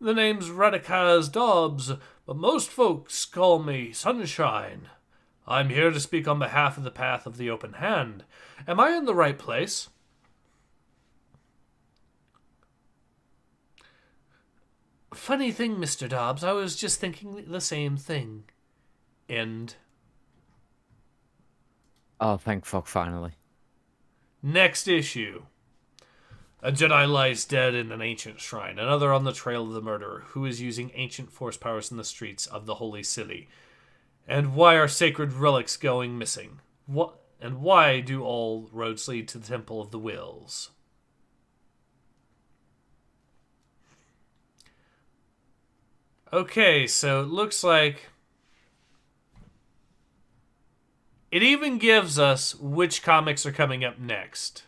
The name's Radikaz Dobbs, but most folks call me Sunshine. I'm here to speak on behalf of the Path of the Open Hand. Am I in the right place? Funny thing, Mr. Dobbs, I was just thinking the same thing. End. Oh, thank fuck, finally. Next issue. A Jedi lies dead in an ancient shrine, another on the trail of the murderer, who is using ancient force powers in the streets of the holy city. And why are sacred relics going missing? And why do all roads lead to the Temple of the Wills? Okay, so it looks like it even gives us which comics are coming up next.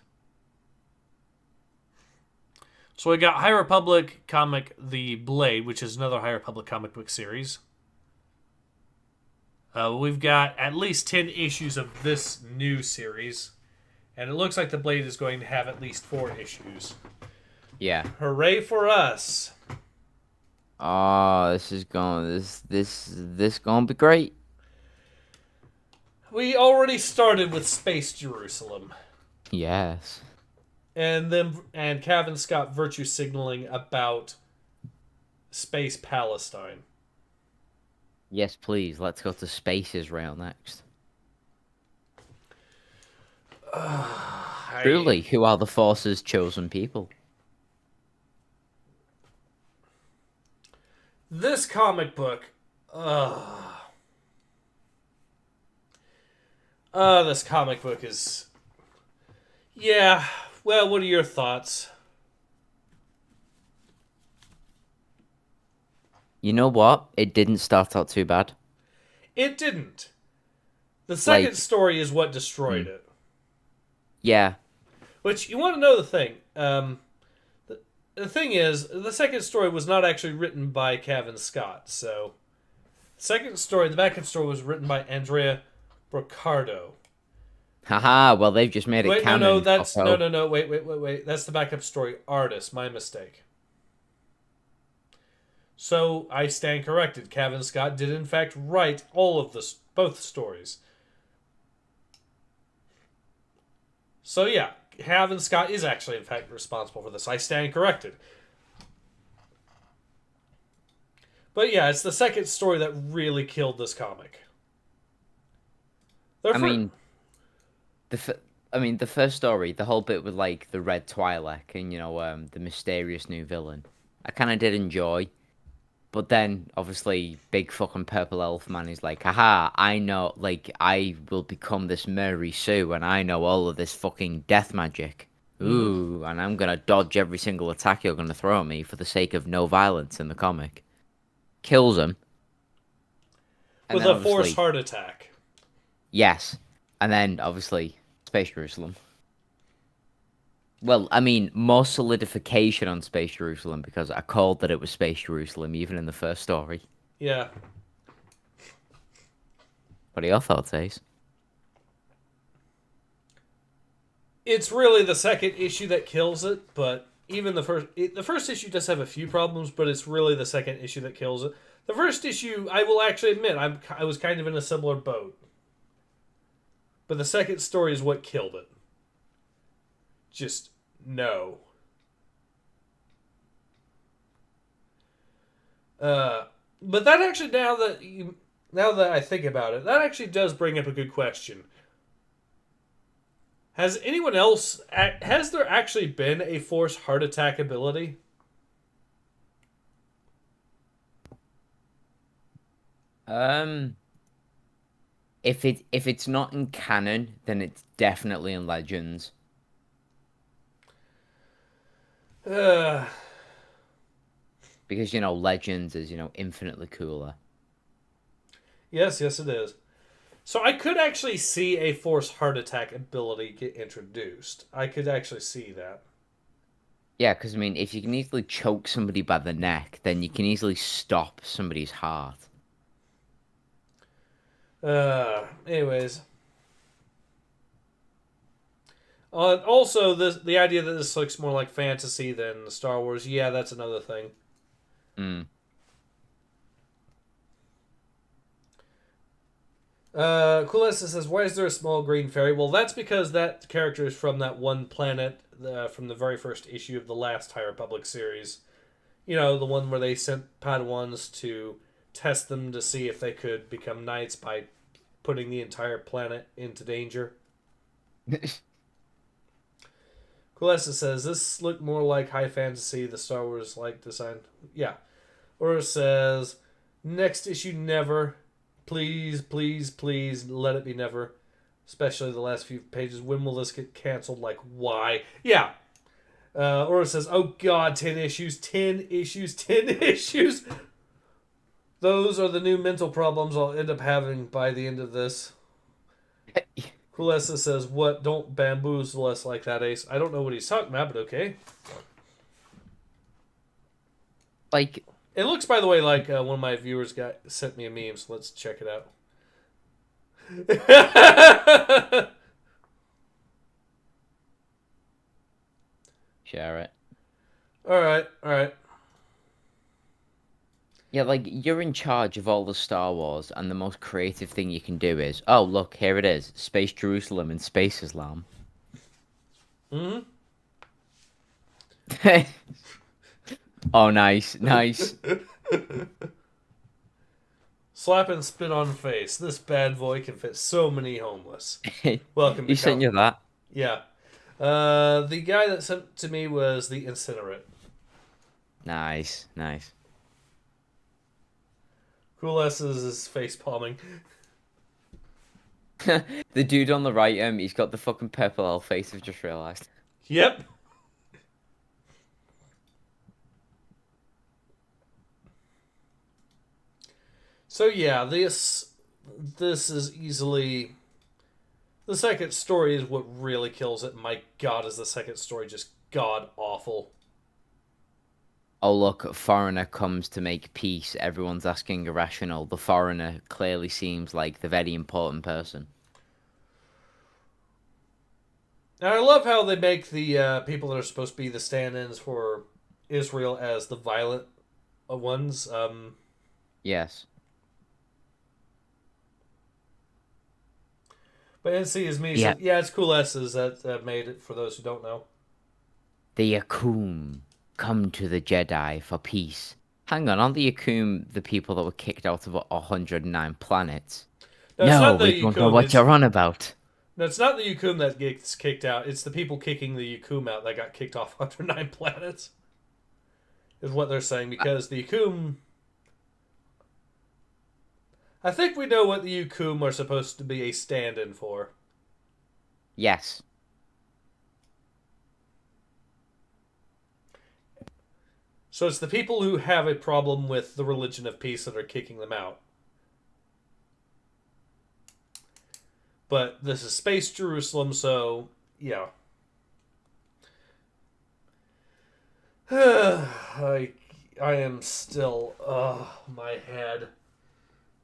So we got High Republic comic The Blade, which is another High Republic comic book series. We've got at least 10 issues of this new series. And it looks like The Blade is going to have at least 4 issues. Yeah. Hooray for us. Oh, this is going this gonna be great. We already started with Space Jerusalem. Yes. And Cavan Scott virtue signaling about Space Palestine. Yes, please. Let's go to Space Israel next. Truly, who are the Force's chosen people? This comic book, this comic book is, yeah. Well, what are your thoughts? You know what? It didn't start out too bad. It didn't. The second Like- story is what destroyed it. Yeah. Which, you want to know the thing. The thing is, the second story was not actually written by Cavan Scott. So, the second story, the backup story, was written by Andrea Brocardo. Haha, well, they've just made it Wait, canon. no, that's... also. No, wait. That's the backup story artist. My mistake. So, I stand corrected. Cavan Scott did, in fact, write all of both stories. So, yeah. Cavan Scott is actually, in fact, responsible for this. I stand corrected. But yeah, it's the second story that really killed this comic. I mean, the first story, the whole bit with like the red Twi'lek and the mysterious new villain, I kind of did enjoy. But then, obviously, big fucking purple elf man is like, haha, I know, like, I will become this Mary Sue, and I know all of this fucking death magic. Ooh, and I'm gonna dodge every single attack you're gonna throw at me for the sake of no violence in the comic. Kills him. With a forced heart attack. Yes. And then, obviously, Space Jerusalem. Well, I mean, more solidification on Space Jerusalem, because I called that it was Space Jerusalem, even in the first story. Yeah. What are your thoughts, Ace? It's really the second issue that kills it, but even the first issue does have a few problems, but it's really the second issue that kills it. The first issue, I will actually admit, I was kind of in a similar boat. But the second story is what killed it. Just no. But that actually, now that I think about it, that actually does bring up a good question. Has there actually been a forced heart attack ability? If it's not in canon, then it's definitely in Legends. Because Legends is infinitely cooler. Yes, it is. So I could actually see a forced heart attack ability get introduced. I could actually see that. Yeah, because I mean, if you can easily choke somebody by the neck, then you can easily stop somebody's heart. Anyways. Also, the idea that this looks more like fantasy than Star Wars, yeah, that's another thing. Coolessa says, why is there a small green fairy? Well, that's because that character is from that one planet from the very first issue of the last High Republic series. You know, the one where they sent Padawans to test them to see if they could become knights by putting the entire planet into danger. Kulesa says, this looked more like high fantasy, the Star Wars-like design. Yeah. Or says, next issue never. Please, please, please, let it be never. Especially the last few pages. When will this get canceled? Like, why? Yeah. Or says, oh god, 10 issues, 10 issues, 10 issues. Those are the new mental problems I'll end up having by the end of this. Kulesa says, what? Don't bamboozle us like that, Ace. I don't know what he's talking about, but okay. Like, it looks, by the way, like one of my viewers sent me a meme, so let's check it out. share it. Alright. Yeah, like, you're in charge of all the Star Wars, and the most creative thing you can do is, oh, look, here it is. Space Jerusalem and Space Islam. Mm-hmm. Oh, nice. Slap and spit on face. This bad boy can fit so many homeless. Welcome to He sent you that? Yeah. The guy that sent to me was the Incinerate. Nice. Cool S is face palming. The dude on the right, he's got the fucking purple elf face, I've just realised. Yep. So yeah, this is easily... The second story is what really kills it. My god, is the second story just god-awful. Oh, look, foreigner comes to make peace. Everyone's asking irrational. The foreigner clearly seems like the very important person. And I love how they make the people that are supposed to be the stand-ins for Israel as the violent ones. Yes. But NC is me. Yeah. So, yeah, it's Cool S's that made it, for those who don't know. The Yakum come to the Jedi for peace. Hang on, aren't the Yakum the people that were kicked out of 109 planets? No, we don't know what you're on about. No, it's not the Yakum that gets kicked out. It's the people kicking the Yakum out that got kicked off 109 planets. Is what they're saying, because the Yakum... I think we know what the Yakum are supposed to be a stand-in for. Yes. So it's the people who have a problem with the religion of peace that are kicking them out. But this is Space Jerusalem, so, yeah. I am still... my head.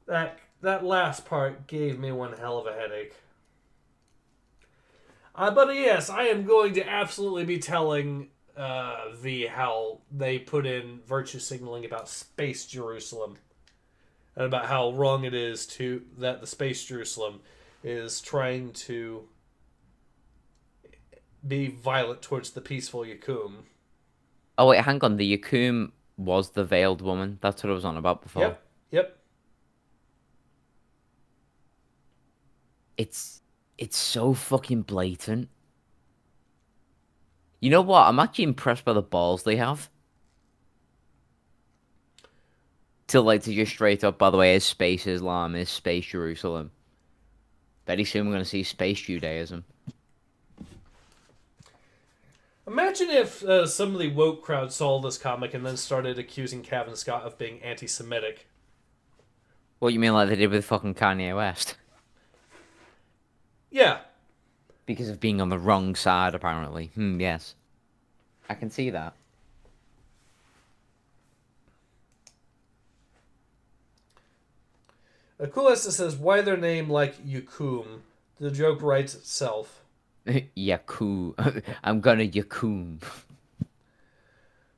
That last part gave me one hell of a headache. But yes, I am going to absolutely be telling how they put in virtue signaling about Space Jerusalem. And about how wrong it is that the Space Jerusalem is trying to be violent towards the peaceful Yakum. Oh, wait, hang on. The Yakum was the veiled woman. That's what I was on about before. Yep. It's so fucking blatant. You know what? I'm actually impressed by the balls they have. To just straight up, by the way, is Space Islam, is Space Jerusalem. Very soon we're going to see Space Judaism. Imagine if some of the woke crowd saw this comic and then started accusing Kevin Scott of being anti-Semitic. What, you mean like they did with fucking Kanye West? Yeah. Because of being on the wrong side, apparently. Yes. I can see that. Akulista says, why their name like Yakum? The joke writes itself. Yakum. I'm gonna Yakum.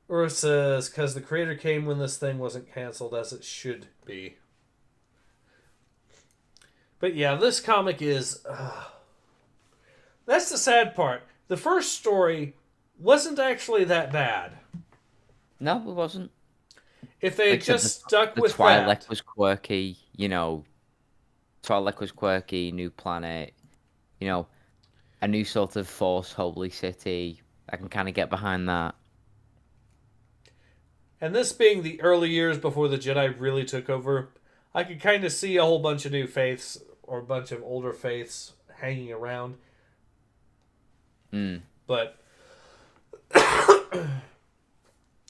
Ura says, because the creator came when this thing wasn't cancelled as it should be. But yeah, this comic is... That's the sad part. The first story wasn't actually that bad. No, it wasn't. If they had Like I said, just stuck the with Twi'lek that. was quirky. Twi'lek was quirky. New planet. You know, a new sort of Force holy city. I can kind of get behind that. And this being the early years before the Jedi really took over, I could kind of see a whole bunch of new faiths or a bunch of older faiths hanging around. Mm. But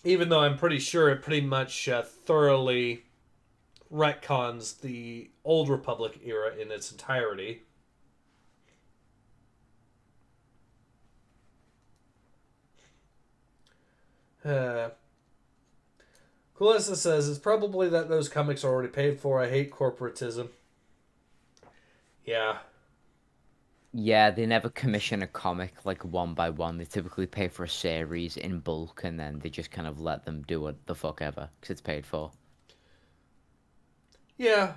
even though I'm pretty sure it pretty much thoroughly retcons the Old Republic era in its entirety. Calissa says, it's probably that those comics are already paid for. I hate corporatism. Yeah. Yeah, they never commission a comic like one by one. They typically pay for a series in bulk, and then they just kind of let them do what the fuck ever because it's paid for. Yeah.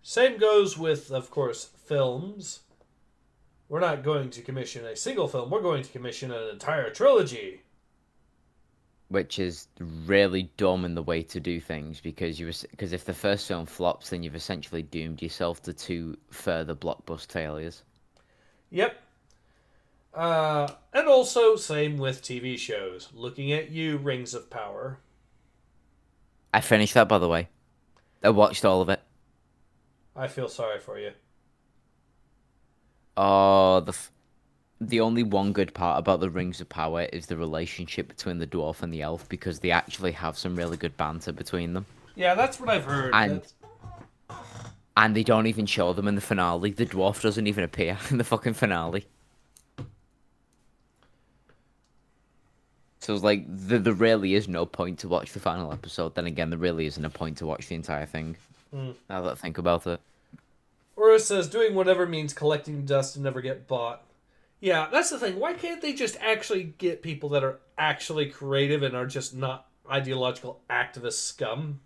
Same goes with, of course, films. We're not going to commission a single film. We're going to commission an entire trilogy. Which is really dumb in the way to do things because because if the first film flops, then you've essentially doomed yourself to two further blockbuster failures. Yep. And also, same with TV shows. Looking at you, Rings of Power. I finished that, by the way. I watched all of it. I feel sorry for you. Oh, the only one good part about the Rings of Power is the relationship between the dwarf and the elf because they actually have some really good banter between them. Yeah, that's what I've heard. And they don't even show them in the finale. The dwarf doesn't even appear in the fucking finale. So it's like, there really is no point to watch the final episode. Then again, there really isn't a point to watch the entire thing. Now that I think about it. Or it says, doing whatever means collecting dust and never get bought. Yeah, that's the thing. Why can't they just actually get people that are actually creative and are just not ideological activist scum?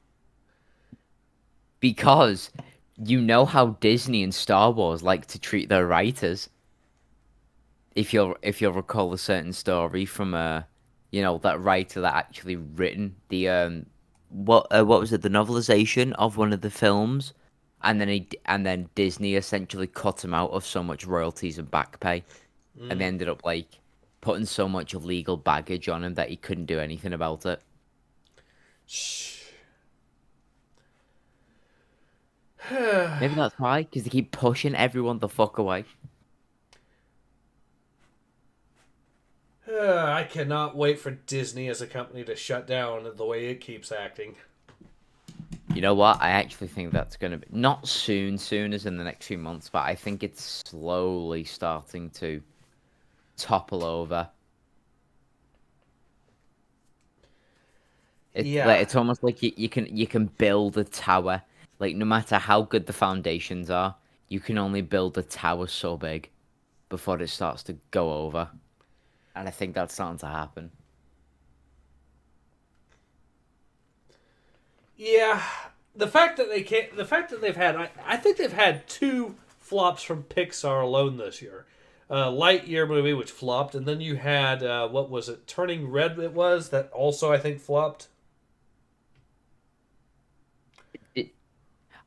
Because you know how Disney and Star Wars like to treat their writers. If you'll recall a certain story from that writer that actually written the what was it, the novelization of one of the films, and then Disney essentially cut him out of so much royalties and back pay, and they ended up like putting so much legal baggage on him that he couldn't do anything about it. Shh. Maybe that's why, because they keep pushing everyone the fuck away. I cannot wait for Disney as a company to shut down the way it keeps acting. You know what? I actually think that's going to be not soon as in the next few months, but I think it's slowly starting to topple over. It's almost like you can build a tower. Like, no matter how good the foundations are, you can only build a tower so big before it starts to go over. And I think that's starting to happen. Yeah, the fact that they've had, I think they've had two flops from Pixar alone this year. Lightyear movie, which flopped, and then you had, what was it, Turning Red it was, that also I think flopped.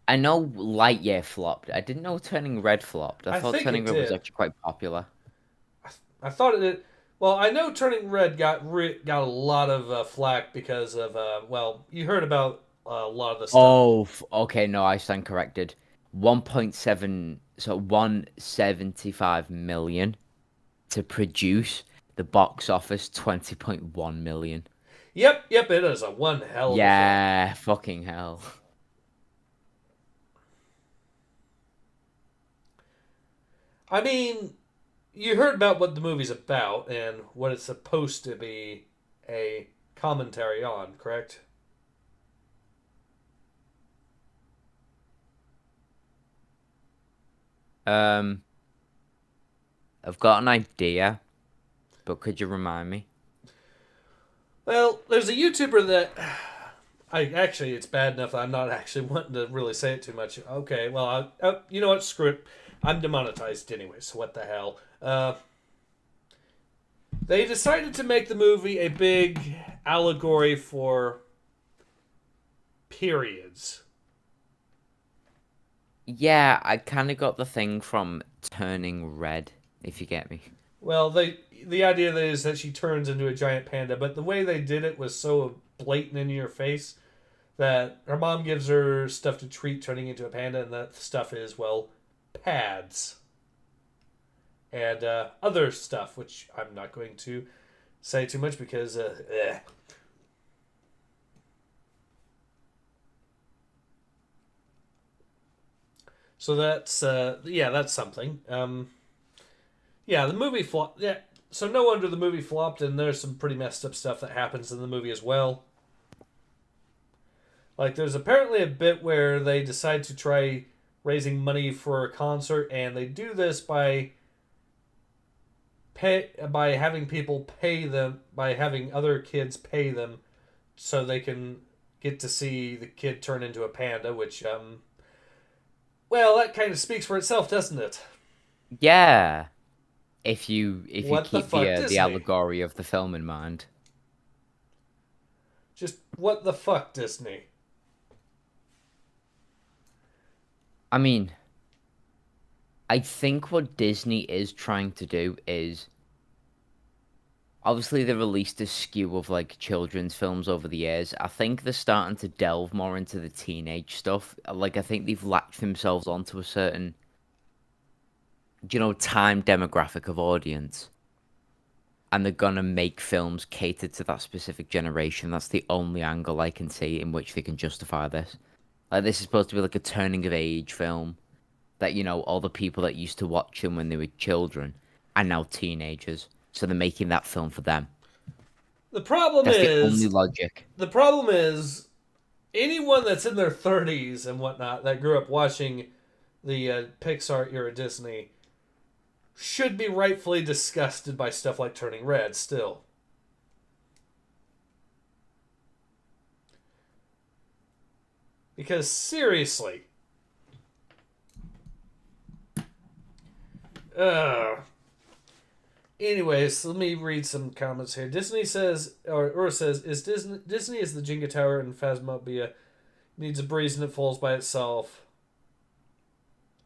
I know Lightyear flopped. I didn't know Turning Red flopped. I thought think Turning it Red was did. actually quite popular. I thought it did. Well, I know Turning Red got a lot of flack because of, you heard about a lot of the stuff. Oh, okay, no, I stand corrected. 1.7, so 175 million to produce. The box office 20.1 million. Yep, it is a one hell of a Yeah, fucking hell. I mean, you heard about what the movie's about and what it's supposed to be a commentary on, correct? I've got an idea, but could you remind me? Well, there's a YouTuber that it's bad enough that I'm not actually wanting to really say it too much. Okay, well, you know what? Screw it. I'm demonetized anyway, so what the hell? They decided to make the movie a big allegory for periods. Yeah, I kind of got the thing from turning red, if you get me. Well, the idea is that she turns into a giant panda, but the way they did it was so blatant in your face that her mom gives her stuff to treat turning into a panda, and that stuff is, well, pads. And other stuff, which I'm not going to say too much because, So that's, that's something. The movie flopped. Yeah, so no wonder the movie flopped, and there's some pretty messed up stuff that happens in the movie as well. Like, there's apparently a bit where they decide to try raising money for a concert, and they do this by having people pay them, by having other kids pay them so they can get to see the kid turn into a panda, which, well, that kind of speaks for itself, doesn't it? Yeah. If you What the keep fuck, the Disney? allegory of the film in mind. Just what the fuck, Disney? I mean, I think what Disney is trying to do is, obviously they released a skew of like children's films over the years. I think they're starting to delve more into the teenage stuff. Like, I think they've latched themselves onto a certain, time demographic of audience. And they're gonna make films catered to that specific generation. That's the only angle I can see in which they can justify this. Like, this is supposed to be like a turning of age film that, all the people that used to watch them when they were children are now teenagers. So they're making that film for them. The problem That's is the only logic. The problem is anyone that's in their 30s and whatnot that grew up watching the Pixar era Disney should be rightfully disgusted by stuff like Turning Red still. Because seriously, anyways, let me read some comments here. Disney says, or says, is Disney is the Jenga Tower and Phasmophobia needs a breeze and it falls by itself.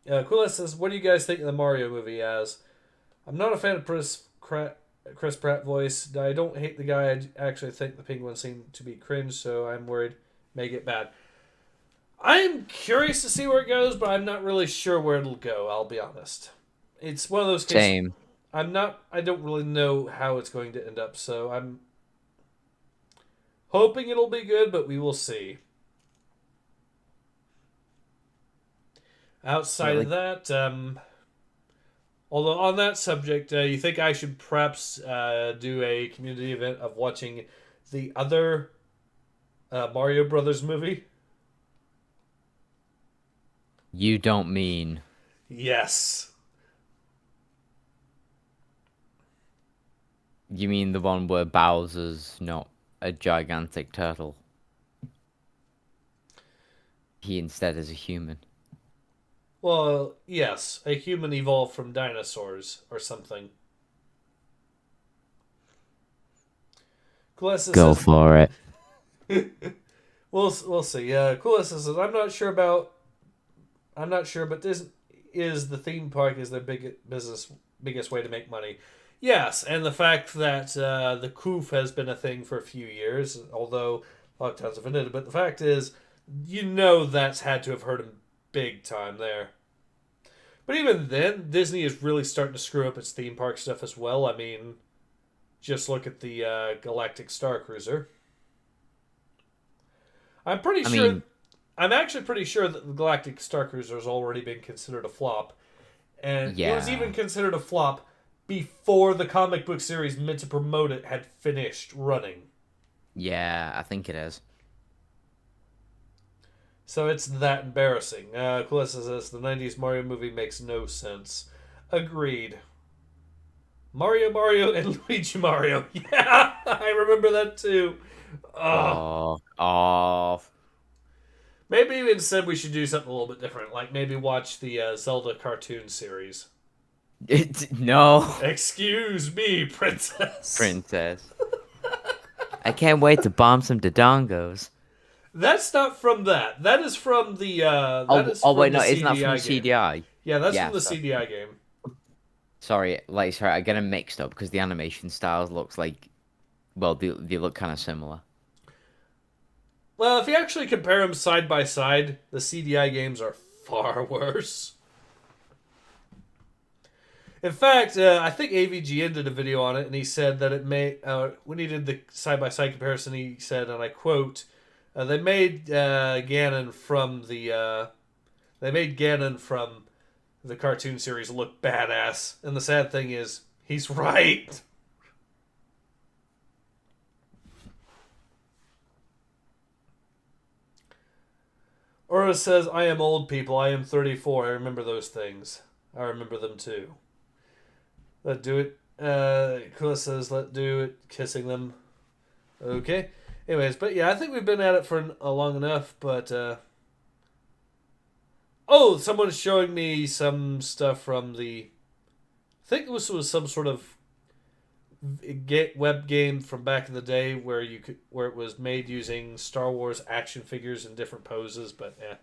Quilla says, what do you guys think of the Mario movie as? I'm not a fan of Chris Pratt voice. I don't hate the guy. I actually think the penguin seemed to be cringe, so I'm worried may get bad. I'm curious to see where it goes, but I'm not really sure where it'll go, I'll be honest. It's one of those cases. Same. I don't really know how it's going to end up, so I'm hoping it'll be good, but we will see. Outside of that, although on that subject, you think I should perhaps do a community event of watching the other Mario Brothers movie? You don't mean... Yes. You mean the one where Bowser's not a gigantic turtle? He instead is a human. Well, yes. A human evolved from dinosaurs or something. Coolessa Go says, for it. we'll see. Coolessa says, I'm not sure, but this is the theme park is their biggest way to make money. Yes, and the fact that the coof has been a thing for a few years, although lockdowns have ended, but the fact is, that's had to have hurt him big time there. But even then, Disney is really starting to screw up its theme park stuff as well. I mean, just look at the Galactic Star Cruiser. I'm actually pretty sure that the Galactic Star Cruiser has already been considered a flop. And it was even considered a flop before the comic book series meant to promote it had finished running. Yeah, I think it is. So it's that embarrassing. Calissa says the 90s Mario movie makes no sense. Agreed. Mario, and Luigi Mario. Yeah, I remember that too. Oh. Maybe even said we should do something a little bit different. Like maybe watch the Zelda cartoon series. No. Excuse me, princess. I can't wait to bomb some Dodongos. That's not from that. That is from the. That is Oh from wait, the no, isn't that from CDI the game. CDI? Yeah, that's Yeah, from the CDI game. sorry, I get them mixed up because the animation styles looks like, well, they look kind of similar. Well, if you actually compare them side by side, the CDI games are far worse. In fact, I think AVGN did a video on it, and he said that it may. When he did the side by side comparison, he said, and I quote, "They made Ganon from the. They made Ganon from the cartoon series look badass." And the sad thing is, he's right. Ora says, "I am old, people. I am 34. I remember those things. I remember them too." Let do it. Kula says, "Let do it." Kissing them. Okay. Anyways, but yeah, I think we've been at it for long enough. But oh, someone's showing me some stuff from the. I think this was some sort of web game from back in the day where where it was made using Star Wars action figures in different poses. But yeah,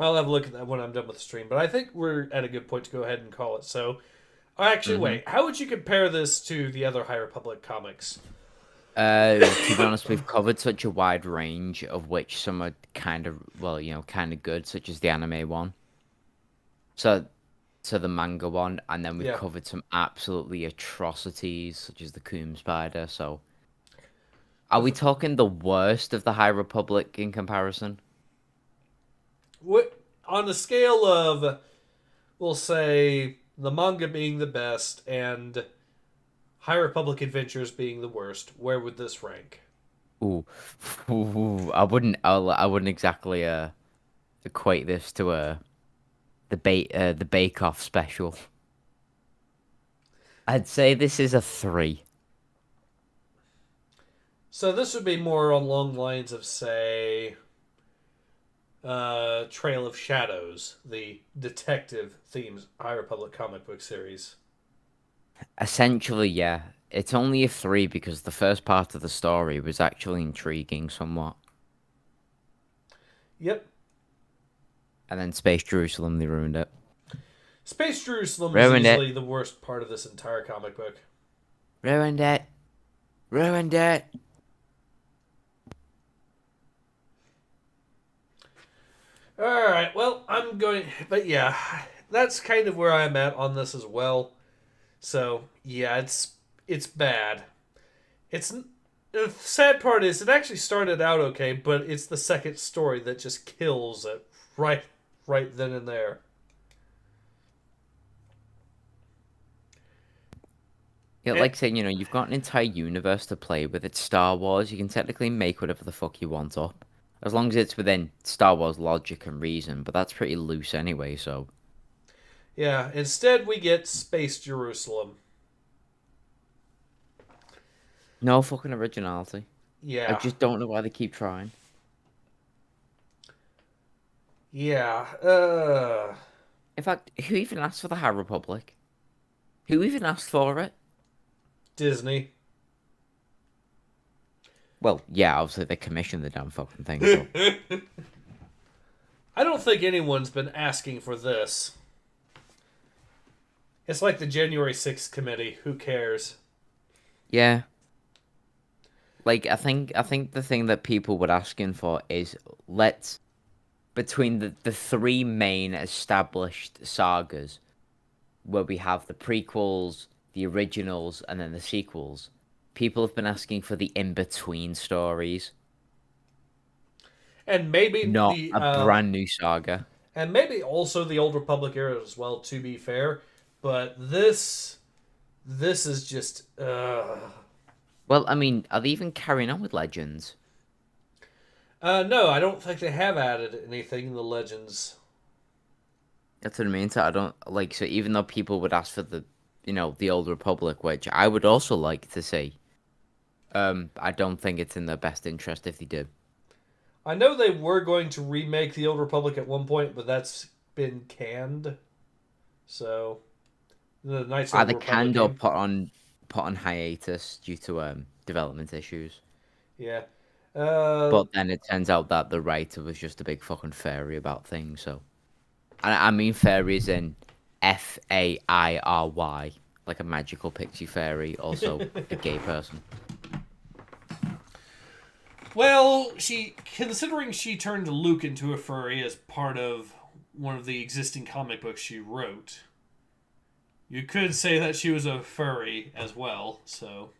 I'll have a look at that when I'm done with the stream. But I think we're at a good point to go ahead and call it. So. Actually, wait. How would you compare this to the other High Republic comics? To be honest, we've covered such a wide range of which some are kind of, well, kind of good, such as the anime one. So the manga one, and then we've covered some absolutely atrocities, such as the Coom Spider. So, are we talking the worst of the High Republic in comparison? What on the scale of, we'll say, the manga being the best and High Republic Adventures being the worst, where would this rank? Ooh, I wouldn't exactly equate this to the Bake Off special. I'd say this is a 3. So this would be more along the lines of, say, Trail of Shadows, the detective themed High Republic comic book series. Essentially, yeah. It's only a 3 because the first part of the story was actually intriguing somewhat. Yep. And then Space Jerusalem, they ruined it. Space Jerusalem Ruined is it. easily the worst part of this entire comic book. Ruined it. Ruined it. Alright, well, I'm going... But yeah, that's kind of where I'm at on this as well. So, yeah, it's bad. The sad part is it actually started out okay, but it's the second story that just kills it right then and there. Yeah, like saying, you've got an entire universe to play with. It's Star Wars. You can technically make whatever the fuck you want up. As long as it's within Star Wars logic and reason, but that's pretty loose anyway, so... Yeah, instead we get Space Jerusalem. No fucking originality. Yeah. I just don't know why they keep trying. Yeah, In fact, who even asked for the High Republic? Who even asked for it? Disney. Well, yeah, obviously they commissioned the damn fucking thing. So. I don't think anyone's been asking for this. It's like the January 6th committee. Who cares? Yeah. Like, I think the thing that people were asking for is, between the 3 main established sagas, where we have the prequels, the originals, and then the sequels, people have been asking for the in-between stories. And maybe not a brand new saga. And maybe also the Old Republic era as well, to be fair. But this is just... Well, I mean, are they even carrying on with Legends? No, I don't think they have added anything in the Legends. That's what I mean. So I don't so even though people would ask for the Old Republic, which I would also like to see, I don't think it's in their best interest if they do. I know they were going to remake the Old Republic at one point, but that's been canned. So the Knights of the Either canned or put on hiatus due to development issues. Yeah. But then it turns out that the writer was just a big fucking fairy about things. So, I mean fairies in Fairy, like a magical pixie fairy, also a gay person. Well, considering she turned Luke into a furry as part of one of the existing comic books she wrote, you could say that she was a furry as well. So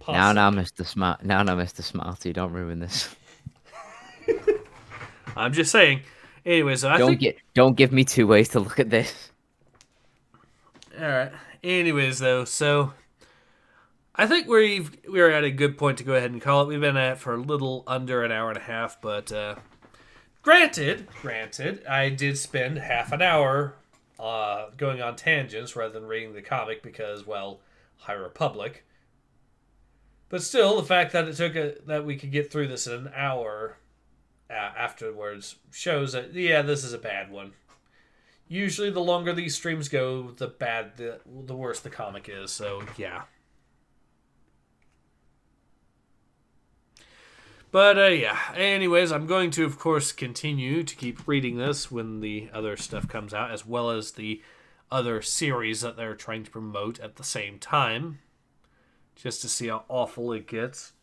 Now, Mr. Smart. Now, Mr. Smarty, don't ruin this. I'm just saying. Anyways, don't give me two ways to look at this. All right. Anyways, though, so I think we're at a good point to go ahead and call it. We've been at it for a little under an hour and a half, but granted, I did spend half an hour going on tangents rather than reading the comic because, well, High Republic. But still, the fact that it took that we could get through this in an hour afterwards shows that, yeah, this is a bad one. Usually, the longer these streams go, the worse the comic is. So, yeah. But, yeah. Anyways, I'm going to, of course, continue to keep reading this when the other stuff comes out, as well as the other series that they're trying to promote at the same time, just to see how awful it gets.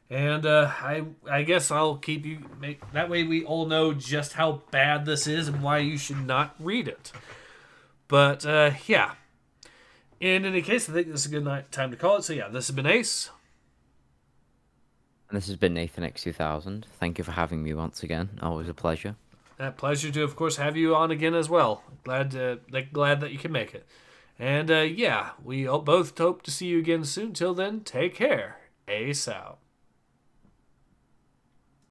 And I guess I'll keep you... that way we all know just how bad this is and why you should not read it. But, yeah. In any case, I think this is a good time to call it. So, yeah, this has been Ace. And this has been Nathan X2000. Thank you for having me once again. Always a pleasure. A pleasure to, of course, have you on again as well. Glad that you can make it. And, yeah, we both hope to see you again soon. Till then, take care. Ace out.